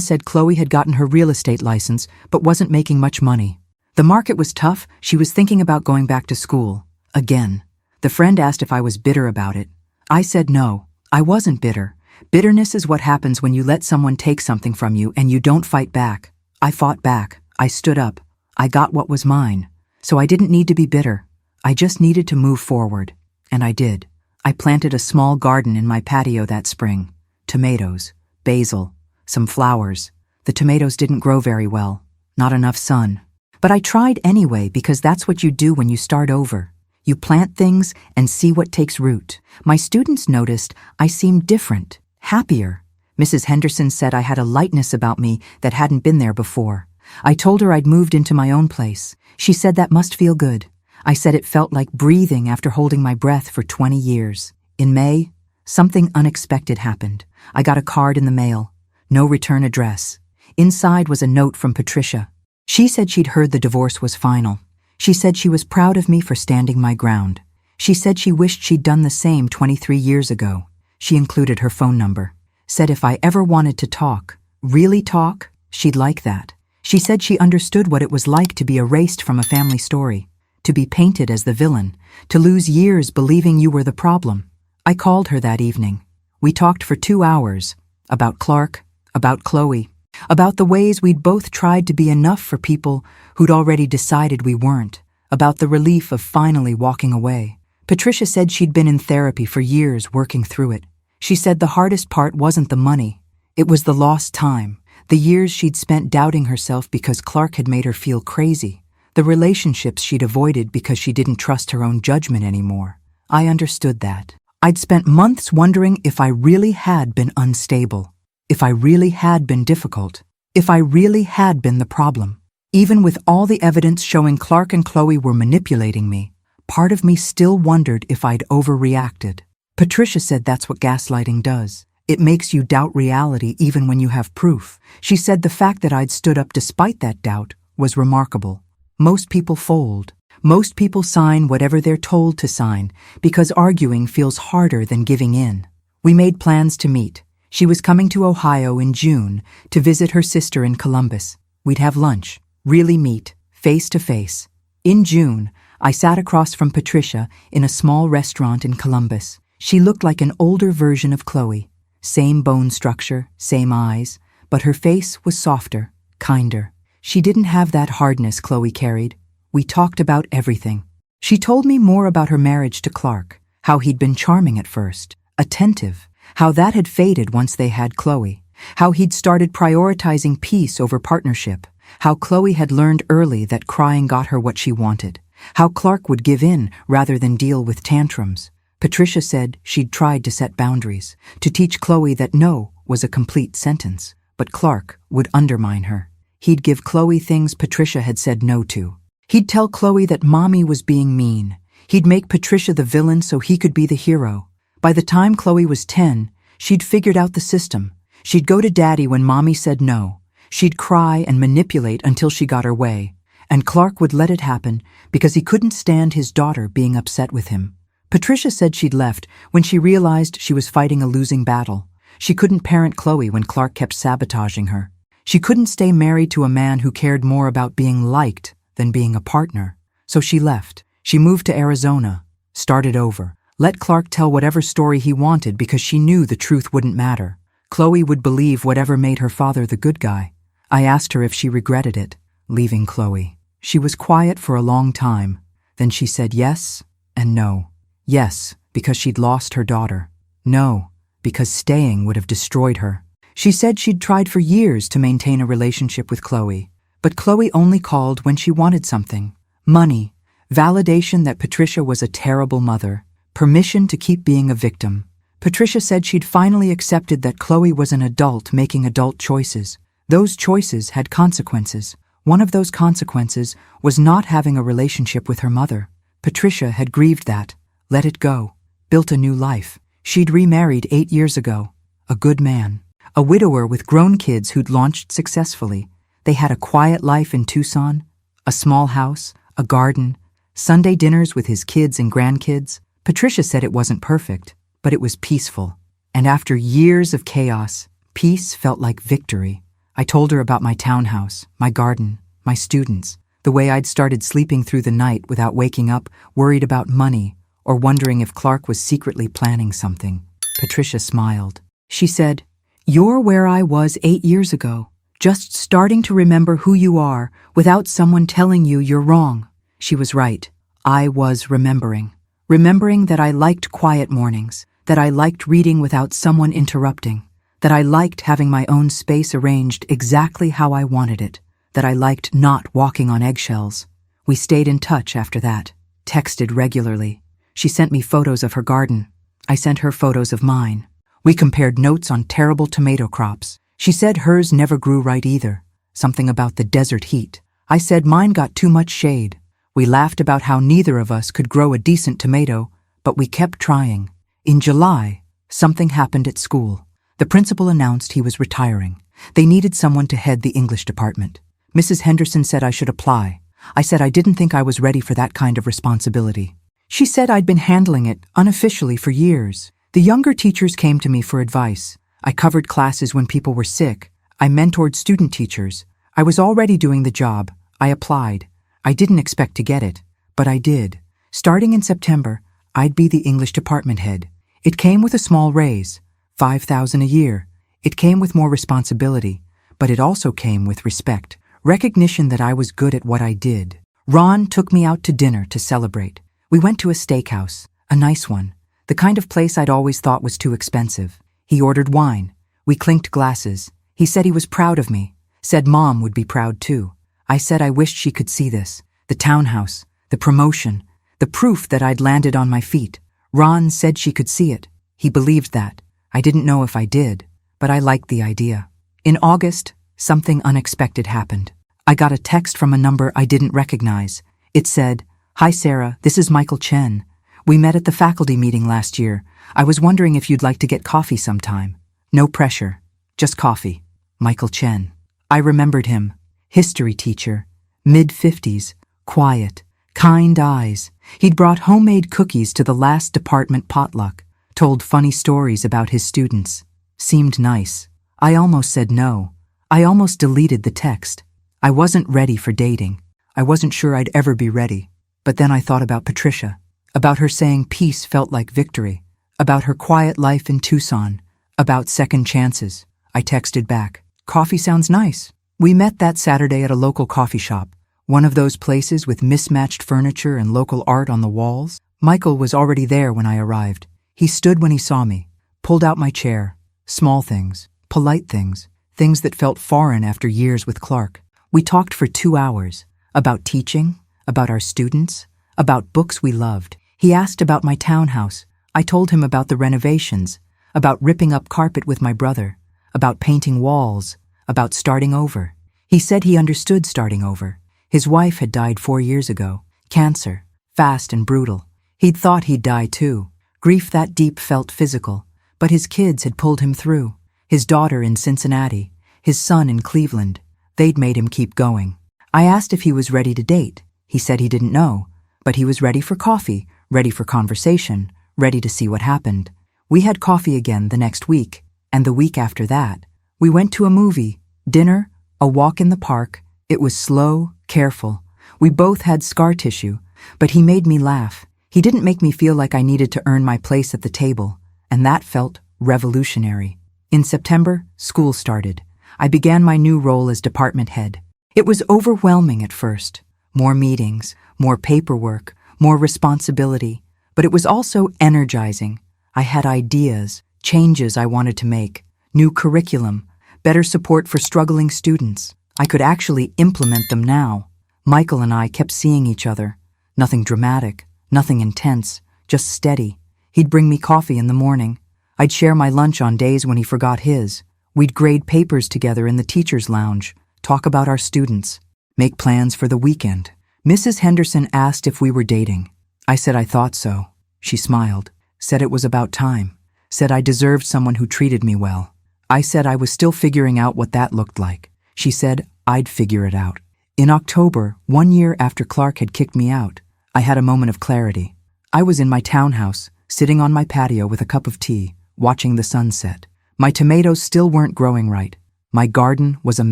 said Chloe had gotten her real estate license but wasn't making much money. The market was tough. She was thinking about going back to school. Again. The friend asked if I was bitter about it. I said no, I wasn't bitter. Bitterness is what happens when you let someone take something from you and you don't fight back. I fought back. I stood up. I got what was mine. So I didn't need to be bitter. I just needed to move forward. And I did. I planted a small garden in my patio that spring. Tomatoes, basil, some flowers. The tomatoes didn't grow very well. Not enough sun. But I tried anyway because that's what you do when you start over. You plant things and see what takes root. My students noticed I seemed different, happier. Mrs. Henderson said I had a lightness about me that hadn't been there before. I told her I'd moved into my own place. She said that must feel good. I said it felt like breathing after holding my breath for 20 years. In May, something unexpected happened. I got a card in the mail. No return address. Inside was a note from Patricia. She said she'd heard the divorce was final. She said she was proud of me for standing my ground. She said she wished she'd done the same 23 years ago. She included her phone number. Said if I ever wanted to talk, really talk, she'd like that. She said she understood what it was like to be erased from a family story, to be painted as the villain, to lose years believing you were the problem. I called her that evening. We talked for 2 hours, about Clark, about Chloe, about the ways we'd both tried to be enough for people who'd already decided we weren't, about the relief of finally walking away. Patricia said she'd been in therapy for years working through it. She said the hardest part wasn't the money. It was the lost time, the years she'd spent doubting herself because Clark had made her feel crazy, the relationships she'd avoided because she didn't trust her own judgment anymore. I understood that. I'd spent months wondering if I really had been unstable, if I really had been difficult, if I really had been the problem. Even with all the evidence showing Clark and Chloe were manipulating me, part of me still wondered if I'd overreacted. Patricia said that's what gaslighting does. It makes you doubt reality even when you have proof. She said the fact that I'd stood up despite that doubt was remarkable. Most people fold. Most people sign whatever they're told to sign because arguing feels harder than giving in. We made plans to meet. She was coming to Ohio in June to visit her sister in Columbus. We'd have lunch, really meet, face to face. In June, I sat across from Patricia in a small restaurant in Columbus. She looked like an older version of Chloe. Same bone structure, same eyes, but her face was softer, kinder. She didn't have that hardness Chloe carried. We talked about everything. She told me more about her marriage to Clark, how he'd been charming at first, attentive, how that had faded once they had Chloe, how he'd started prioritizing peace over partnership, how Chloe had learned early that crying got her what she wanted, how Clark would give in rather than deal with tantrums. Patricia said she'd tried to set boundaries, to teach Chloe that no was a complete sentence, but Clark would undermine her. He'd give Chloe things Patricia had said no to. He'd tell Chloe that Mommy was being mean. He'd make Patricia the villain so he could be the hero. By the time Chloe was 10, she'd figured out the system. She'd go to Daddy when Mommy said no. She'd cry and manipulate until she got her way. And Clark would let it happen because he couldn't stand his daughter being upset with him. Patricia said she'd left when she realized she was fighting a losing battle. She couldn't parent Chloe when Clark kept sabotaging her. She couldn't stay married to a man who cared more about being liked than being a partner. So she left. She moved to Arizona, started over, let Clark tell whatever story he wanted because she knew the truth wouldn't matter. Chloe would believe whatever made her father the good guy. I asked her if she regretted it, leaving Chloe. She was quiet for a long time. Then she said yes and no. Yes, because she'd lost her daughter. No, because staying would have destroyed her. She said she'd tried for years to maintain a relationship with Chloe, but Chloe only called when she wanted something. Money, Validation that Patricia was a terrible mother. Permission to keep being a victim. Patricia said she'd finally accepted that Chloe was an adult making adult choices. Those choices had consequences. One of those consequences was not having a relationship with her mother. Patricia had grieved that, let it go, built a new life. She'd remarried 8 years ago. A good man. A widower with grown kids who'd launched successfully. They had a quiet life in Tucson, a small house, a garden, Sunday dinners with his kids and grandkids. Patricia said it wasn't perfect, but it was peaceful. And after years of chaos, peace felt like victory. I told her about my townhouse, my garden, my students, the way I'd started sleeping through the night without waking up, worried about money, or wondering if Clark was secretly planning something. Patricia smiled. She said, "You're where I was 8 years ago, just starting to remember who you are without someone telling you you're wrong." She was right. I was remembering. Remembering that I liked quiet mornings, that I liked reading without someone interrupting, that I liked having my own space arranged exactly how I wanted it, that I liked not walking on eggshells. We stayed in touch after that, texted regularly. She sent me photos of her garden. I sent her photos of mine. We compared notes on terrible tomato crops. She said hers never grew right either, something about the desert heat. I said mine got too much shade. We laughed about how neither of us could grow a decent tomato, but we kept trying. In July, something happened at school. The principal announced he was retiring. They needed someone to head the English department. Mrs. Henderson said I should apply. I said I didn't think I was ready for that kind of responsibility. She said I'd been handling it unofficially for years. The younger teachers came to me for advice. I covered classes when people were sick. I mentored student teachers. I was already doing the job. I applied. I didn't expect to get it, but I did. Starting in September, I'd be the English department head. It came with a small raise, $5,000 a year. It came with more responsibility, but it also came with respect, recognition that I was good at what I did. Ron took me out to dinner to celebrate. We went to a steakhouse, a nice one, the kind of place I'd always thought was too expensive. He ordered wine. We clinked glasses. He said he was proud of me, said Mom would be proud too. I said I wished she could see this, the townhouse, the promotion, the proof that I'd landed on my feet. Ron said she could see it. He believed that. I didn't know if I did, but I liked the idea. In August, something unexpected happened. I got a text from a number I didn't recognize. It said, "Hi Sarah, this is Michael Chen. We met at the faculty meeting last year. I was wondering if you'd like to get coffee sometime. No pressure, just coffee. Michael Chen." I remembered him. History teacher, mid-50s, quiet, kind eyes. He'd brought homemade cookies to the last department potluck, told funny stories about his students. Seemed nice. I almost said no. I almost deleted the text. I wasn't ready for dating. I wasn't sure I'd ever be ready. But then I thought about Patricia, about her saying peace felt like victory, about her quiet life in Tucson, about second chances. I texted back, "Coffee sounds nice." We met that Saturday at a local coffee shop, one of those places with mismatched furniture and local art on the walls. Michael was already there when I arrived. He stood when he saw me, pulled out my chair. Small things, polite things, things that felt foreign after years with Clark. We talked for 2 hours, about teaching, about our students, about books we loved. He asked about my townhouse. I told him about the renovations, about ripping up carpet with my brother, about painting walls, about starting over. He said he understood starting over. His wife had died 4 years ago. Cancer, fast and brutal. He'd thought he'd die too. Grief that deep felt physical, but his kids had pulled him through. His daughter in Cincinnati, his son in Cleveland. They'd made him keep going. I asked if he was ready to date. He said he didn't know, but he was ready for coffee, ready for conversation, ready to see what happened. We had coffee again the next week, and the week after that. We went to a movie, dinner, a walk in the park. It was slow, careful. We both had scar tissue, but he made me laugh. He didn't make me feel like I needed to earn my place at the table, and that felt revolutionary. In September, school started. I began my new role as department head. It was overwhelming at first. More meetings, more paperwork, more responsibility, but it was also energizing. I had ideas, changes I wanted to make, new curriculum, better support for struggling students. I could actually implement them now. Michael and I kept seeing each other, Nothing dramatic, nothing intense, just steady. He'd bring me coffee in the morning. I'd share my lunch on days when he forgot his. We'd grade papers together in the teacher's lounge, talk about our students, make plans for the weekend. Mrs. Henderson asked if we were dating. I said I thought so. She smiled, said it was about time, said I deserved someone who treated me well. I said I was still figuring out what that looked like. She said I'd figure it out. In October, 1 year after Clark had kicked me out, I had a moment of clarity. I was in my townhouse, sitting on my patio with a cup of tea, watching the sunset. My tomatoes still weren't growing right. My garden was a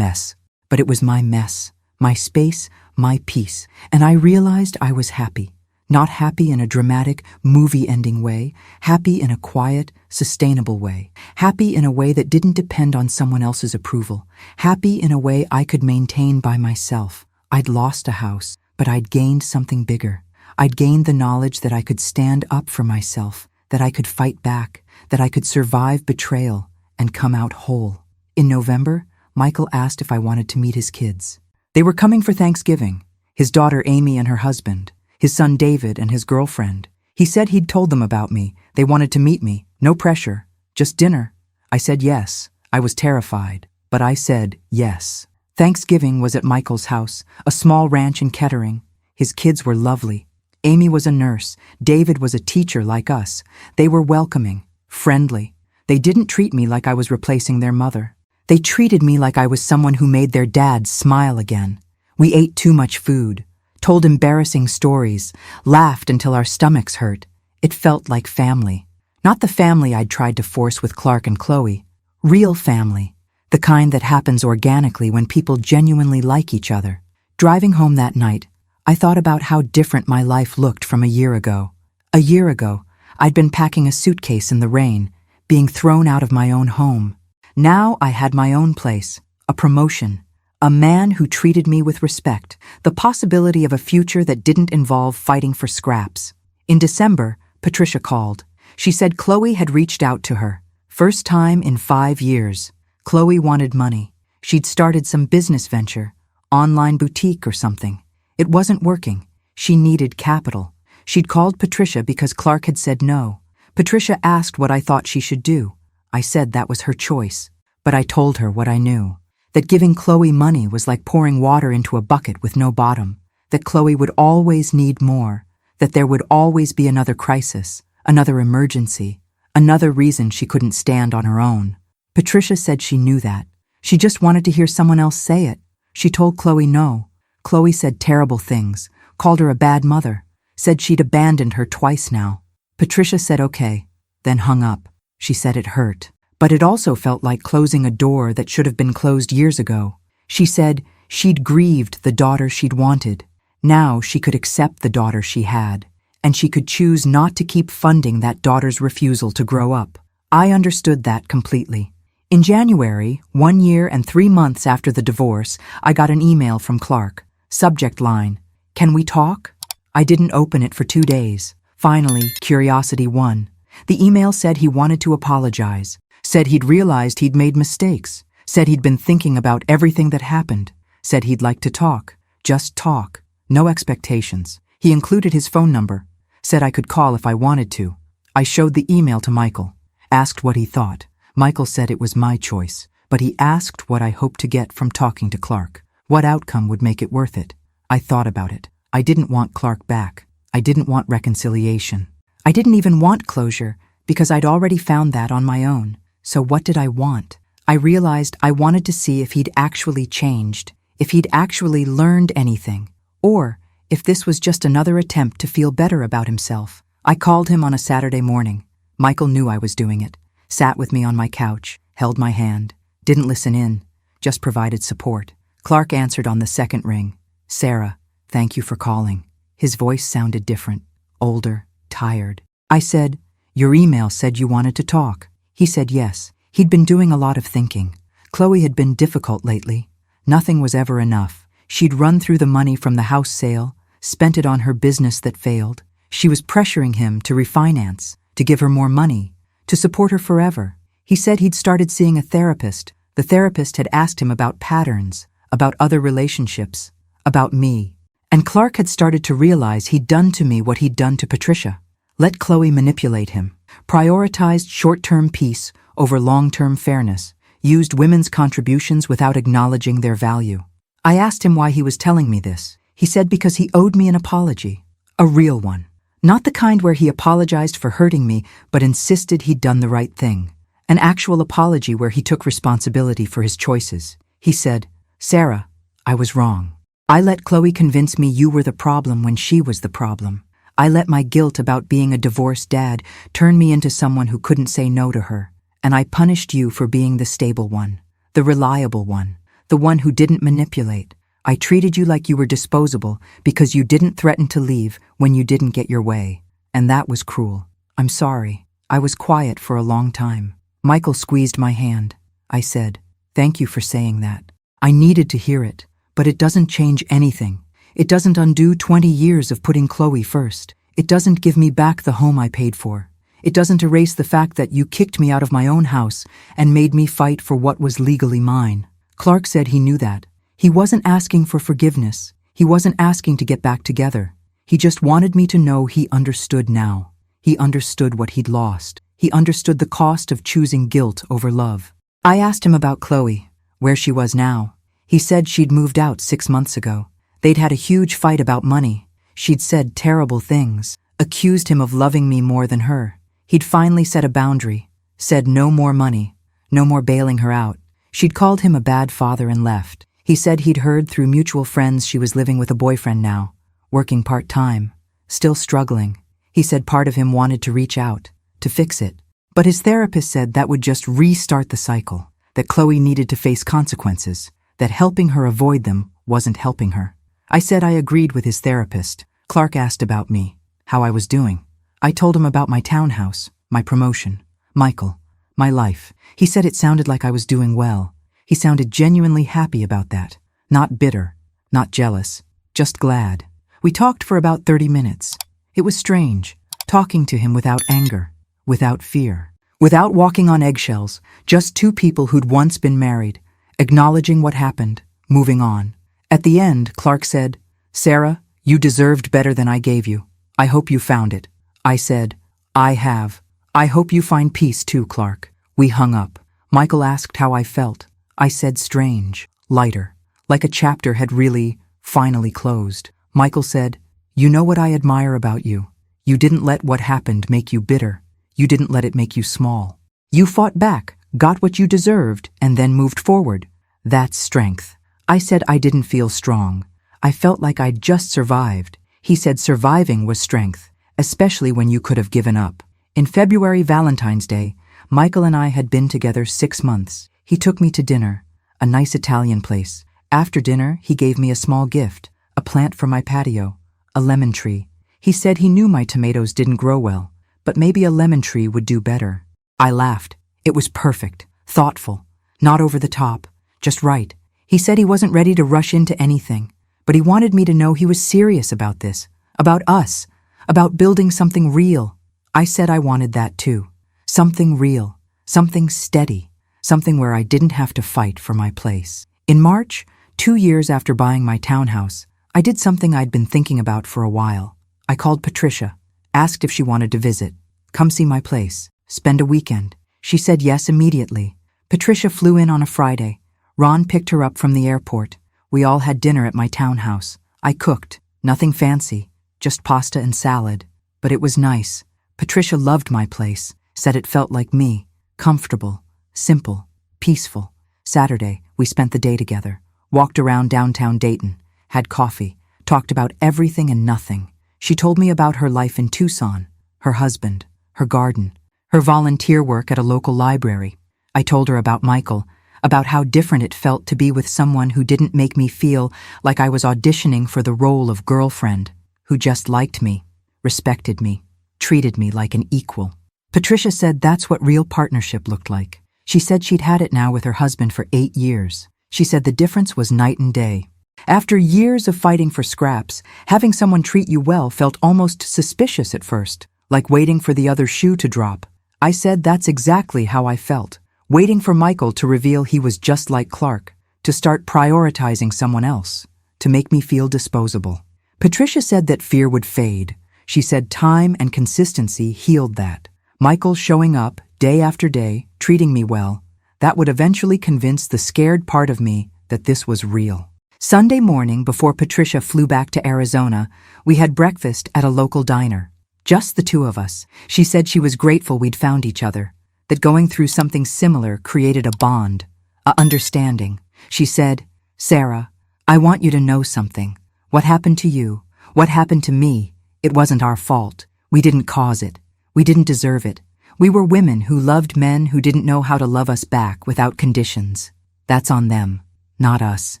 mess. But it was my mess, my space, my peace, and I realized I was happy. Not happy in a dramatic, movie-ending way, happy in a quiet, sustainable way, happy in a way that didn't depend on someone else's approval, happy in a way I could maintain by myself. I'd lost a house, but I'd gained something bigger. I'd gained the knowledge that I could stand up for myself, that I could fight back, that I could survive betrayal and come out whole. In November, Michael asked if I wanted to meet his kids. They were coming for Thanksgiving, his daughter Amy and her husband, his son David and his girlfriend. He said he'd told them about me. They wanted to meet me. No pressure. Just dinner. I said yes. I was terrified, but I said yes. Thanksgiving was at Michael's house, a small ranch in Kettering. His kids were lovely. Amy was a nurse. David was a teacher like us. They were welcoming, friendly. They didn't treat me like I was replacing their mother. They treated me like I was someone who made their dad smile again. We ate too much food, told embarrassing stories, laughed until our stomachs hurt. It felt like family. Not the family I'd tried to force with Clark and Chloe. Real family. The kind that happens organically when people genuinely like each other. Driving home that night, I thought about how different my life looked from a year ago. A year ago, I'd been packing a suitcase in the rain, being thrown out of my own home. Now I had my own place, a promotion, a man who treated me with respect, the possibility of a future that didn't involve fighting for scraps. In December, Patricia called. She said Chloe had reached out to her. First time in 5 years. Chloe wanted money. She'd started some business venture, online boutique or something. It wasn't working. She needed capital. She'd called Patricia because Clark had said no. Patricia asked what I thought she should do. I said that was her choice, but I told her what I knew, that giving Chloe money was like pouring water into a bucket with no bottom, that Chloe would always need more, that there would always be another crisis, another emergency, another reason she couldn't stand on her own. Patricia said she knew that. She just wanted to hear someone else say it. She told Chloe no. Chloe said terrible things, called her a bad mother, said she'd abandoned her twice now. Patricia said okay, then hung up. She said it hurt, but it also felt like closing a door that should have been closed years ago. She said she'd grieved the daughter she'd wanted. Now she could accept the daughter she had, and she could choose not to keep funding that daughter's refusal to grow up. I understood that completely. In January, 1 year and 3 months after the divorce, I got an email from Clark. Subject line, "Can we talk?" I didn't open it for 2 days. Finally, curiosity won. The email said he wanted to apologize, said he'd realized he'd made mistakes, said he'd been thinking about everything that happened, said he'd like to talk, just talk, no expectations. He included his phone number, said I could call if I wanted to. I showed the email to Michael, asked what he thought. Michael said it was my choice, but he asked what I hoped to get from talking to Clark. What outcome would make it worth it? I thought about it. I didn't want Clark back. I didn't want reconciliation. I didn't even want closure, because I'd already found that on my own. So what did I want? I realized I wanted to see if he'd actually changed, if he'd actually learned anything, or if this was just another attempt to feel better about himself. I called him on a Saturday morning. Michael knew I was doing it, sat with me on my couch, held my hand, didn't listen in, just provided support. Clark answered on the second ring. "Sarah, thank you for calling." His voice sounded different, older, tired. I said, "Your email said you wanted to talk." He said yes. He'd been doing a lot of thinking. Chloe had been difficult lately. Nothing was ever enough. She'd run through the money from the house sale, spent it on her business that failed. She was pressuring him to refinance, to give her more money, to support her forever. He said he'd started seeing a therapist. The therapist had asked him about patterns, about other relationships, about me, And Clark had started to realize he'd done to me what he'd done to Patricia. Let Chloe manipulate him. Prioritized short-term peace over long-term fairness. Used women's contributions without acknowledging their value. I asked him why he was telling me this. He said because he owed me an apology. A real one. Not the kind where he apologized for hurting me, but insisted he'd done the right thing. An actual apology where he took responsibility for his choices. He said, "Sarah, I was wrong. I let Chloe convince me you were the problem when she was the problem. I let my guilt about being a divorced dad turn me into someone who couldn't say no to her. And I punished you for being the stable one, the reliable one, the one who didn't manipulate. I treated you like you were disposable because you didn't threaten to leave when you didn't get your way. And that was cruel. I'm sorry. I was quiet for a long time." Michael squeezed my hand. I said, "Thank you for saying that. I needed to hear it, but it doesn't change anything. It doesn't undo 20 years of putting Chloe first. It doesn't give me back the home I paid for. It doesn't erase the fact that you kicked me out of my own house and made me fight for what was legally mine." Clark said he knew that. He wasn't asking for forgiveness. He wasn't asking to get back together. He just wanted me to know he understood now. He understood what he'd lost. He understood the cost of choosing guilt over love. I asked him about Chloe, where she was now. He said she'd moved out 6 months ago. They'd had a huge fight about money. She'd said terrible things, accused him of loving me more than her. He'd finally set a boundary, said no more money, no more bailing her out. She'd called him a bad father and left. He said he'd heard through mutual friends she was living with a boyfriend now, working part-time, still struggling. He said part of him wanted to reach out, to fix it. But his therapist said that would just restart the cycle, that Chloe needed to face consequences, that helping her avoid them wasn't helping her. I said I agreed with his therapist. Clark asked about me, how I was doing. I told him about my townhouse, my promotion, Michael, my life. He said it sounded like I was doing well. He sounded genuinely happy about that. Not bitter, not jealous, just glad. We talked for about 30 minutes. It was strange, talking to him without anger, without fear, without walking on eggshells, just two people who'd once been married, acknowledging what happened, moving on. At the end, Clark said, "Sarah, you deserved better than I gave you. I hope you found it." I said, "I have. I hope you find peace too, Clark." We hung up. Michael asked how I felt. I said strange, lighter, like a chapter had really, finally closed. Michael said, "You know what I admire about you? You didn't let what happened make you bitter. You didn't let it make you small. You fought back, got what you deserved, and then moved forward. That's strength." I said I didn't feel strong. I felt like I'd just survived. He said surviving was strength, especially when you could have given up. In February, Valentine's Day, Michael and I had been together 6 months. He took me to dinner, a nice Italian place. After dinner, he gave me a small gift, a plant from my patio, a lemon tree. He said he knew my tomatoes didn't grow well, but maybe a lemon tree would do better. I laughed. It was perfect, thoughtful, not over the top, just right. He said he wasn't ready to rush into anything, but he wanted me to know he was serious about this, about us, about building something real. I said I wanted that too. Something real, something steady, something where I didn't have to fight for my place. In March, 2 years after buying my townhouse, I did something I'd been thinking about for a while. I called Patricia, asked if she wanted to visit, come see my place, spend a weekend. She said yes immediately. Patricia flew in on a Friday. Ron picked her up from the airport. We all had dinner at my townhouse. I cooked, nothing fancy, just pasta and salad. But it was nice. Patricia loved my place, said it felt like me, comfortable, simple, peaceful. Saturday, we spent the day together, walked around downtown Dayton, had coffee, talked about everything and nothing. She told me about her life in Tucson, her husband, her garden, her volunteer work at a local library. I told her about Michael, about how different it felt to be with someone who didn't make me feel like I was auditioning for the role of girlfriend, who just liked me, respected me, treated me like an equal. Patricia said that's what real partnership looked like. She said she'd had it now with her husband for 8 years. She said the difference was night and day. After years of fighting for scraps, having someone treat you well felt almost suspicious at first, like waiting for the other shoe to drop. I said that's exactly how I felt, waiting for Michael to reveal he was just like Clark, to start prioritizing someone else, to make me feel disposable. Patricia said that fear would fade. She said time and consistency healed that. Michael showing up, day after day, treating me well, that would eventually convince the scared part of me that this was real. Sunday morning, before Patricia flew back to Arizona, we had breakfast at a local diner. Just the two of us. She said she was grateful we'd found each other, that going through something similar created a bond, a understanding. She said, "Sarah, I want you to know something. What happened to you, what happened to me, it wasn't our fault. We didn't cause it. We didn't deserve it. We were women who loved men who didn't know how to love us back without conditions. That's on them, not us."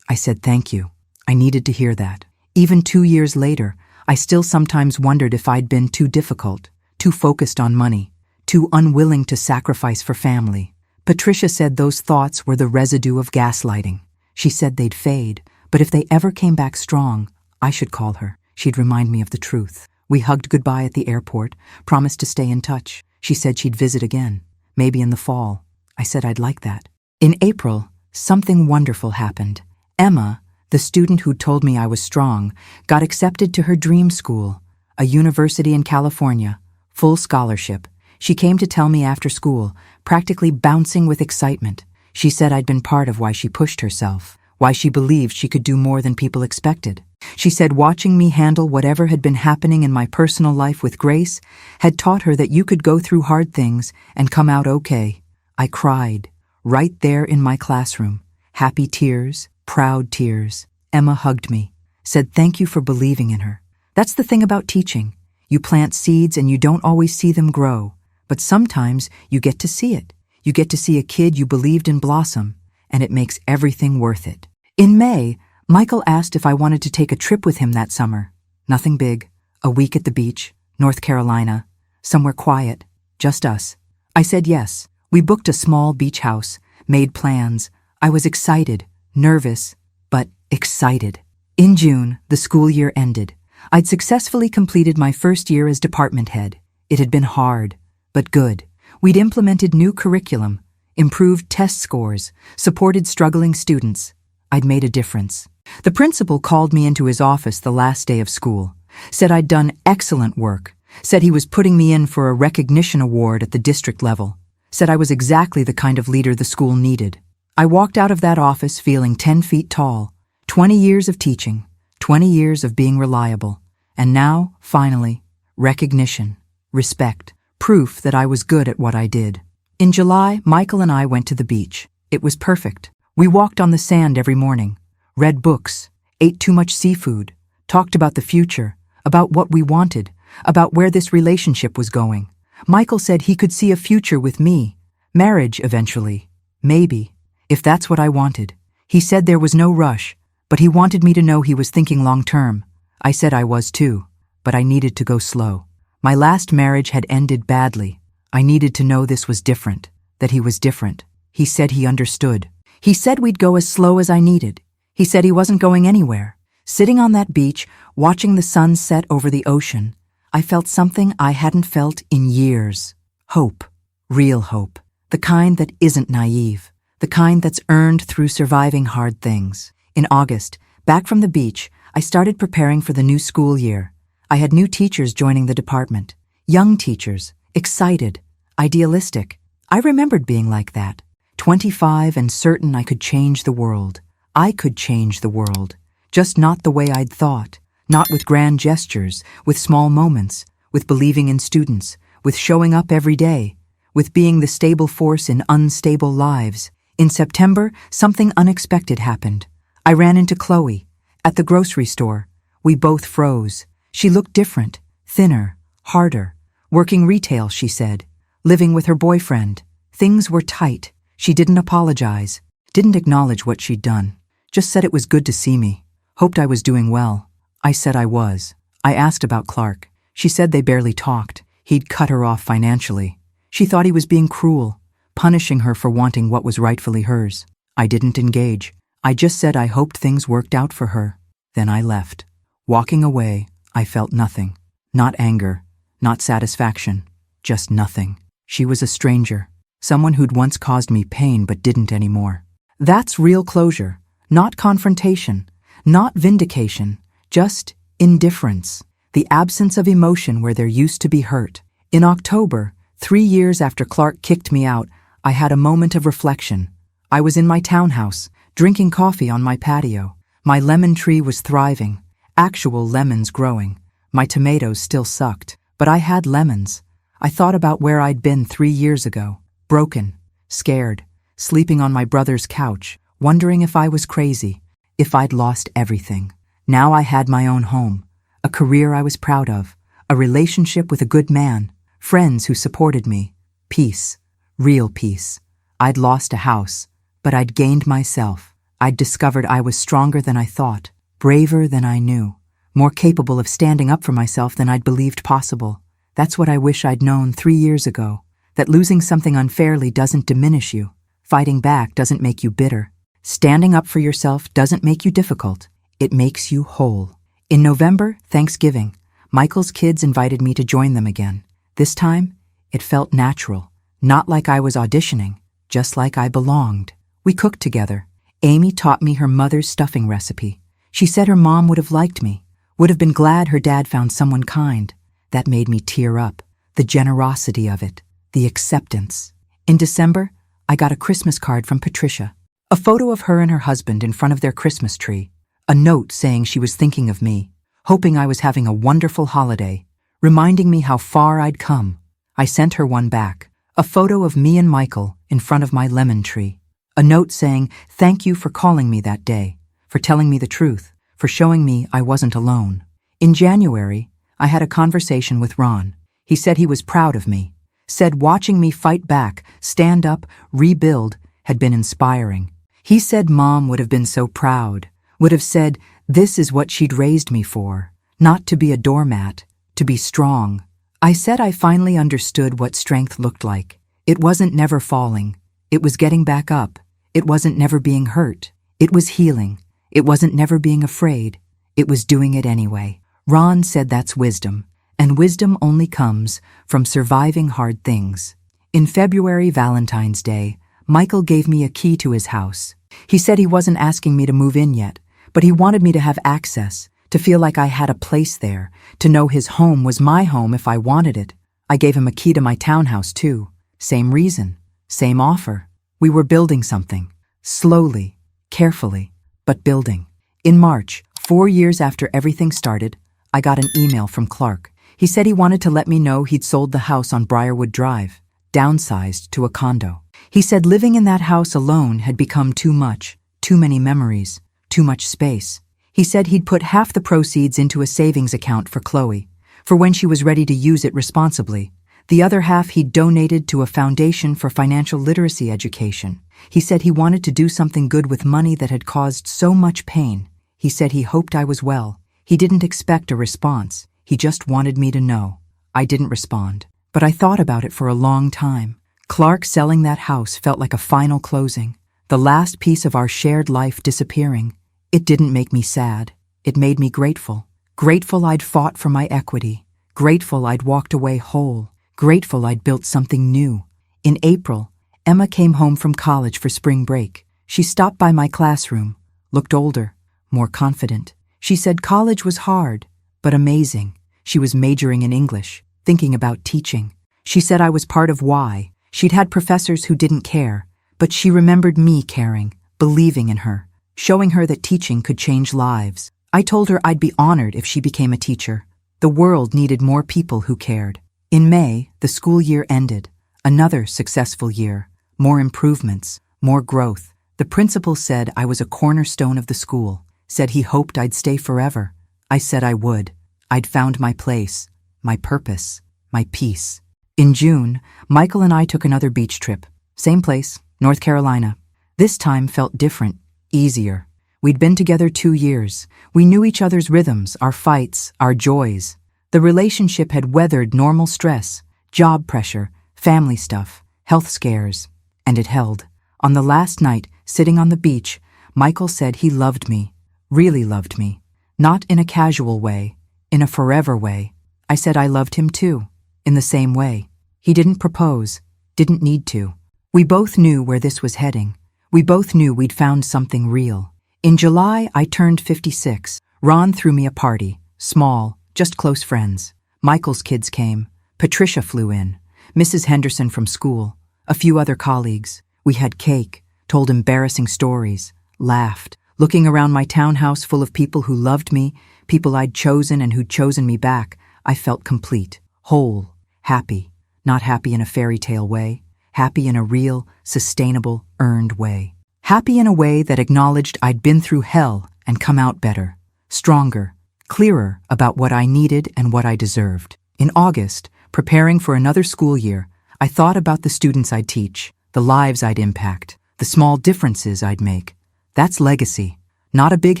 I said thank you. I needed to hear that. Even 2 years later, I still sometimes wondered if I'd been too difficult, too focused on money, too unwilling to sacrifice for family. Patricia said those thoughts were the residue of gaslighting. She said they'd fade, but if they ever came back strong, I should call her. She'd remind me of the truth. We hugged goodbye at the airport, promised to stay in touch. She said she'd visit again, maybe in the fall. I said I'd like that. In April, something wonderful happened. Emma, the student who told me I was strong, got accepted to her dream school, a university in California, full scholarship. She came to tell me after school, practically bouncing with excitement. She said I'd been part of why she pushed herself, why she believed she could do more than people expected. She said watching me handle whatever had been happening in my personal life with grace had taught her that you could go through hard things and come out okay. I cried, right there in my classroom. Happy tears, proud tears. Emma hugged me, said thank you for believing in her. That's the thing about teaching. You plant seeds and you don't always see them grow, but sometimes you get to see it. You get to see a kid you believed in blossom, and it makes everything worth it. In May, Michael asked if I wanted to take a trip with him that summer. Nothing big, a week at the beach, North Carolina, somewhere quiet, just us. I said yes. We booked a small beach house, made plans. I was excited, nervous, but excited. In June, the school year ended. I'd successfully completed my first year as department head. It had been hard, but good. We'd implemented new curriculum, improved test scores, supported struggling students. I'd made a difference. The principal called me into his office the last day of school, said I'd done excellent work, said he was putting me in for a recognition award at the district level, said I was exactly the kind of leader the school needed. I walked out of that office feeling 10 feet tall, 20 years of teaching, 20 years of being reliable, and now, finally, recognition, respect, proof that I was good at what I did. In July, Michael and I went to the beach. It was perfect. We walked on the sand every morning, read books, ate too much seafood, talked about the future, about what we wanted, about where this relationship was going. Michael said he could see a future with me, marriage eventually, maybe, if that's what I wanted. He said there was no rush, but he wanted me to know he was thinking long-term. I said I was too, but I needed to go slow. My last marriage had ended badly. I needed to know this was different, that he was different. He said he understood. He said we'd go as slow as I needed. He said he wasn't going anywhere. Sitting on that beach, watching the sun set over the ocean, I felt something I hadn't felt in years. Hope. Real hope. The kind that isn't naive. The kind that's earned through surviving hard things. In August, back from the beach, I started preparing for the new school year. I had new teachers joining the department. Young teachers, excited, idealistic. I remembered being like that. 25 and certain I could change the world. I could change the world. Just not the way I'd thought. Not with grand gestures, with small moments, with believing in students, with showing up every day, with being the stable force in unstable lives. In September, something unexpected happened. I ran into Chloe at the grocery store. We both froze. She looked different, thinner, harder. Working retail, she said. Living with her boyfriend. Things were tight. She didn't apologize, didn't acknowledge what she'd done. Just said it was good to see me. Hoped I was doing well. I said I was. I asked about Clark. She said they barely talked. He'd cut her off financially. She thought he was being cruel, punishing her for wanting what was rightfully hers. I didn't engage. I just said I hoped things worked out for her. Then I left. Walking away, I felt nothing. Not anger, not satisfaction, just nothing. She was a stranger, someone who'd once caused me pain but didn't anymore. That's real closure, not confrontation, not vindication, just Indifference. The absence of emotion where there used to be hurt. In October, 3 years after Clark kicked me out, I had a moment of reflection. I was in my townhouse, drinking coffee on my patio. My lemon tree was thriving, actual lemons growing. My tomatoes still sucked, but I had lemons. I thought about where I'd been 3 years ago, broken, scared, sleeping on my brother's couch, wondering if I was crazy, if I'd lost everything. Now I had my own home, a career I was proud of, a relationship with a good man, friends who supported me, peace, real peace. I'd lost a house, but I'd gained myself. I'd discovered I was stronger than I thought, braver than I knew, more capable of standing up for myself than I'd believed possible. That's what I wish I'd known 3 years ago, that losing something unfairly doesn't diminish you. Fighting back doesn't make you bitter. Standing up for yourself doesn't make you difficult. It makes you whole. In November, Thanksgiving, Michael's kids invited me to join them again. This time, it felt natural, not like I was auditioning, just like I belonged. We cooked together. Amy taught me her mother's stuffing recipe. She said her mom would have liked me, would have been glad her dad found someone kind. That made me tear up. The generosity of it, the acceptance. In December, I got a Christmas card from Patricia. A photo of her and her husband in front of their Christmas tree. A note saying she was thinking of me, hoping I was having a wonderful holiday, reminding me how far I'd come. I sent her one back, a photo of me and Michael in front of my lemon tree. A note saying, "Thank you for calling me that day, for telling me the truth, for showing me I wasn't alone." In January, I had a conversation with Ron. He said he was proud of me, said watching me fight back, stand up, rebuild, had been inspiring. He said Mom would have been so proud, would have said this is what she'd raised me for, not to be a doormat, to be strong. I said I finally understood what strength looked like. It wasn't never falling. It was getting back up. It wasn't never being hurt. It was healing. It wasn't never being afraid. It was doing it anyway. Ron said that's wisdom, and wisdom only comes from surviving hard things. In February, Valentine's Day, Michael gave me a key to his house. He said he wasn't asking me to move in yet, but he wanted me to have access, to feel like I had a place there, to know his home was my home if I wanted it. I gave him a key to my townhouse too. Same reason, same offer. We were building something, slowly, carefully, but building. In March, 4 years after everything started, I got an email from Clark. He said he wanted to let me know he'd sold the house on Briarwood Drive, downsized to a condo. He said living in that house alone had become too much, too many memories, too much space. He said he'd put half the proceeds into a savings account for Chloe, for when she was ready to use it responsibly. The other half he'd donated to a foundation for financial literacy education. He said he wanted to do something good with money that had caused so much pain. He said he hoped I was well. He didn't expect a response. He just wanted me to know. I didn't respond, but I thought about it for a long time. Clark selling that house felt like a final closing, the last piece of our shared life disappearing. It didn't make me sad. It made me grateful. Grateful I'd fought for my equity. Grateful I'd walked away whole. Grateful I'd built something new. In April, Emma came home from college for spring break. She stopped by my classroom, looked older, more confident. She said college was hard, but amazing. She was majoring in English, thinking about teaching. She said I was part of why. She'd had professors who didn't care, but she remembered me caring, believing in her, showing her that teaching could change lives. I told her I'd be honored if she became a teacher. The world needed more people who cared. In May, the school year ended. Another successful year. More improvements, more growth. The principal said I was a cornerstone of the school, said he hoped I'd stay forever. I said I would. I'd found my place, my purpose, my peace. In June, Michael and I took another beach trip. Same place, North Carolina. This time felt different, easier. We'd been together 2 years. We knew each other's rhythms, our fights, our joys. The relationship had weathered normal stress, job pressure, family stuff, health scares, and it held. On the last night, sitting on the beach, Michael said he loved me, really loved me. Not in a casual way, in a forever way. I said I loved him too, in the same way. He didn't propose, didn't need to. We both knew where this was heading. We both knew we'd found something real. In July, I turned 56. Ron threw me a party, small, just close friends. Michael's kids came. Patricia flew in. Mrs. Henderson from school. A few other colleagues. We had cake, told embarrassing stories, laughed. Looking around my townhouse full of people who loved me, people I'd chosen and who'd chosen me back, I felt complete, whole, happy. Not happy in a fairy tale way. Happy in a real, sustainable, earned way. Happy in a way that acknowledged I'd been through hell and come out better, stronger, clearer about what I needed and what I deserved. In August, preparing for another school year, I thought about the students I'd teach, the lives I'd impact, the small differences I'd make. That's legacy. Not a big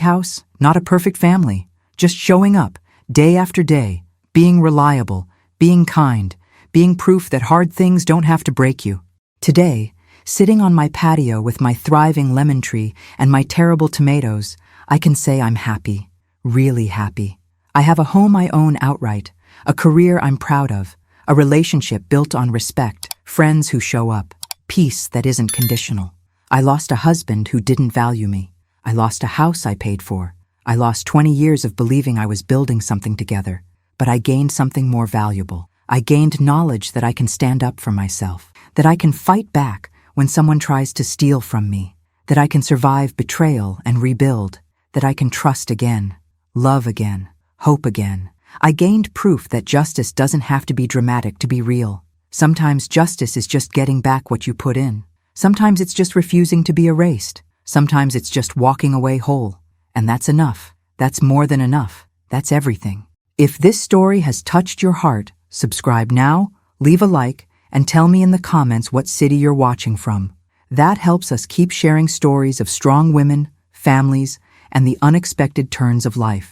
house, not a perfect family, just showing up, day after day, being reliable, being kind, being proof that hard things don't have to break you. Today, sitting on my patio with my thriving lemon tree and my terrible tomatoes, I can say I'm happy, really happy. I have a home I own outright, a career I'm proud of, a relationship built on respect, friends who show up, peace that isn't conditional. I lost a husband who didn't value me. I lost a house I paid for. I lost 20 years of believing I was building something together. But I gained something more valuable. I gained knowledge that I can stand up for myself, that I can fight back when someone tries to steal from me, that I can survive betrayal and rebuild, that I can trust again, love again, hope again. I gained proof that justice doesn't have to be dramatic to be real. Sometimes justice is just getting back what you put in. Sometimes it's just refusing to be erased. Sometimes it's just walking away whole. And that's enough. That's more than enough. That's everything. If this story has touched your heart, subscribe now, leave a like, and tell me in the comments what city you're watching from. That helps us keep sharing stories of strong women, families, and the unexpected turns of life.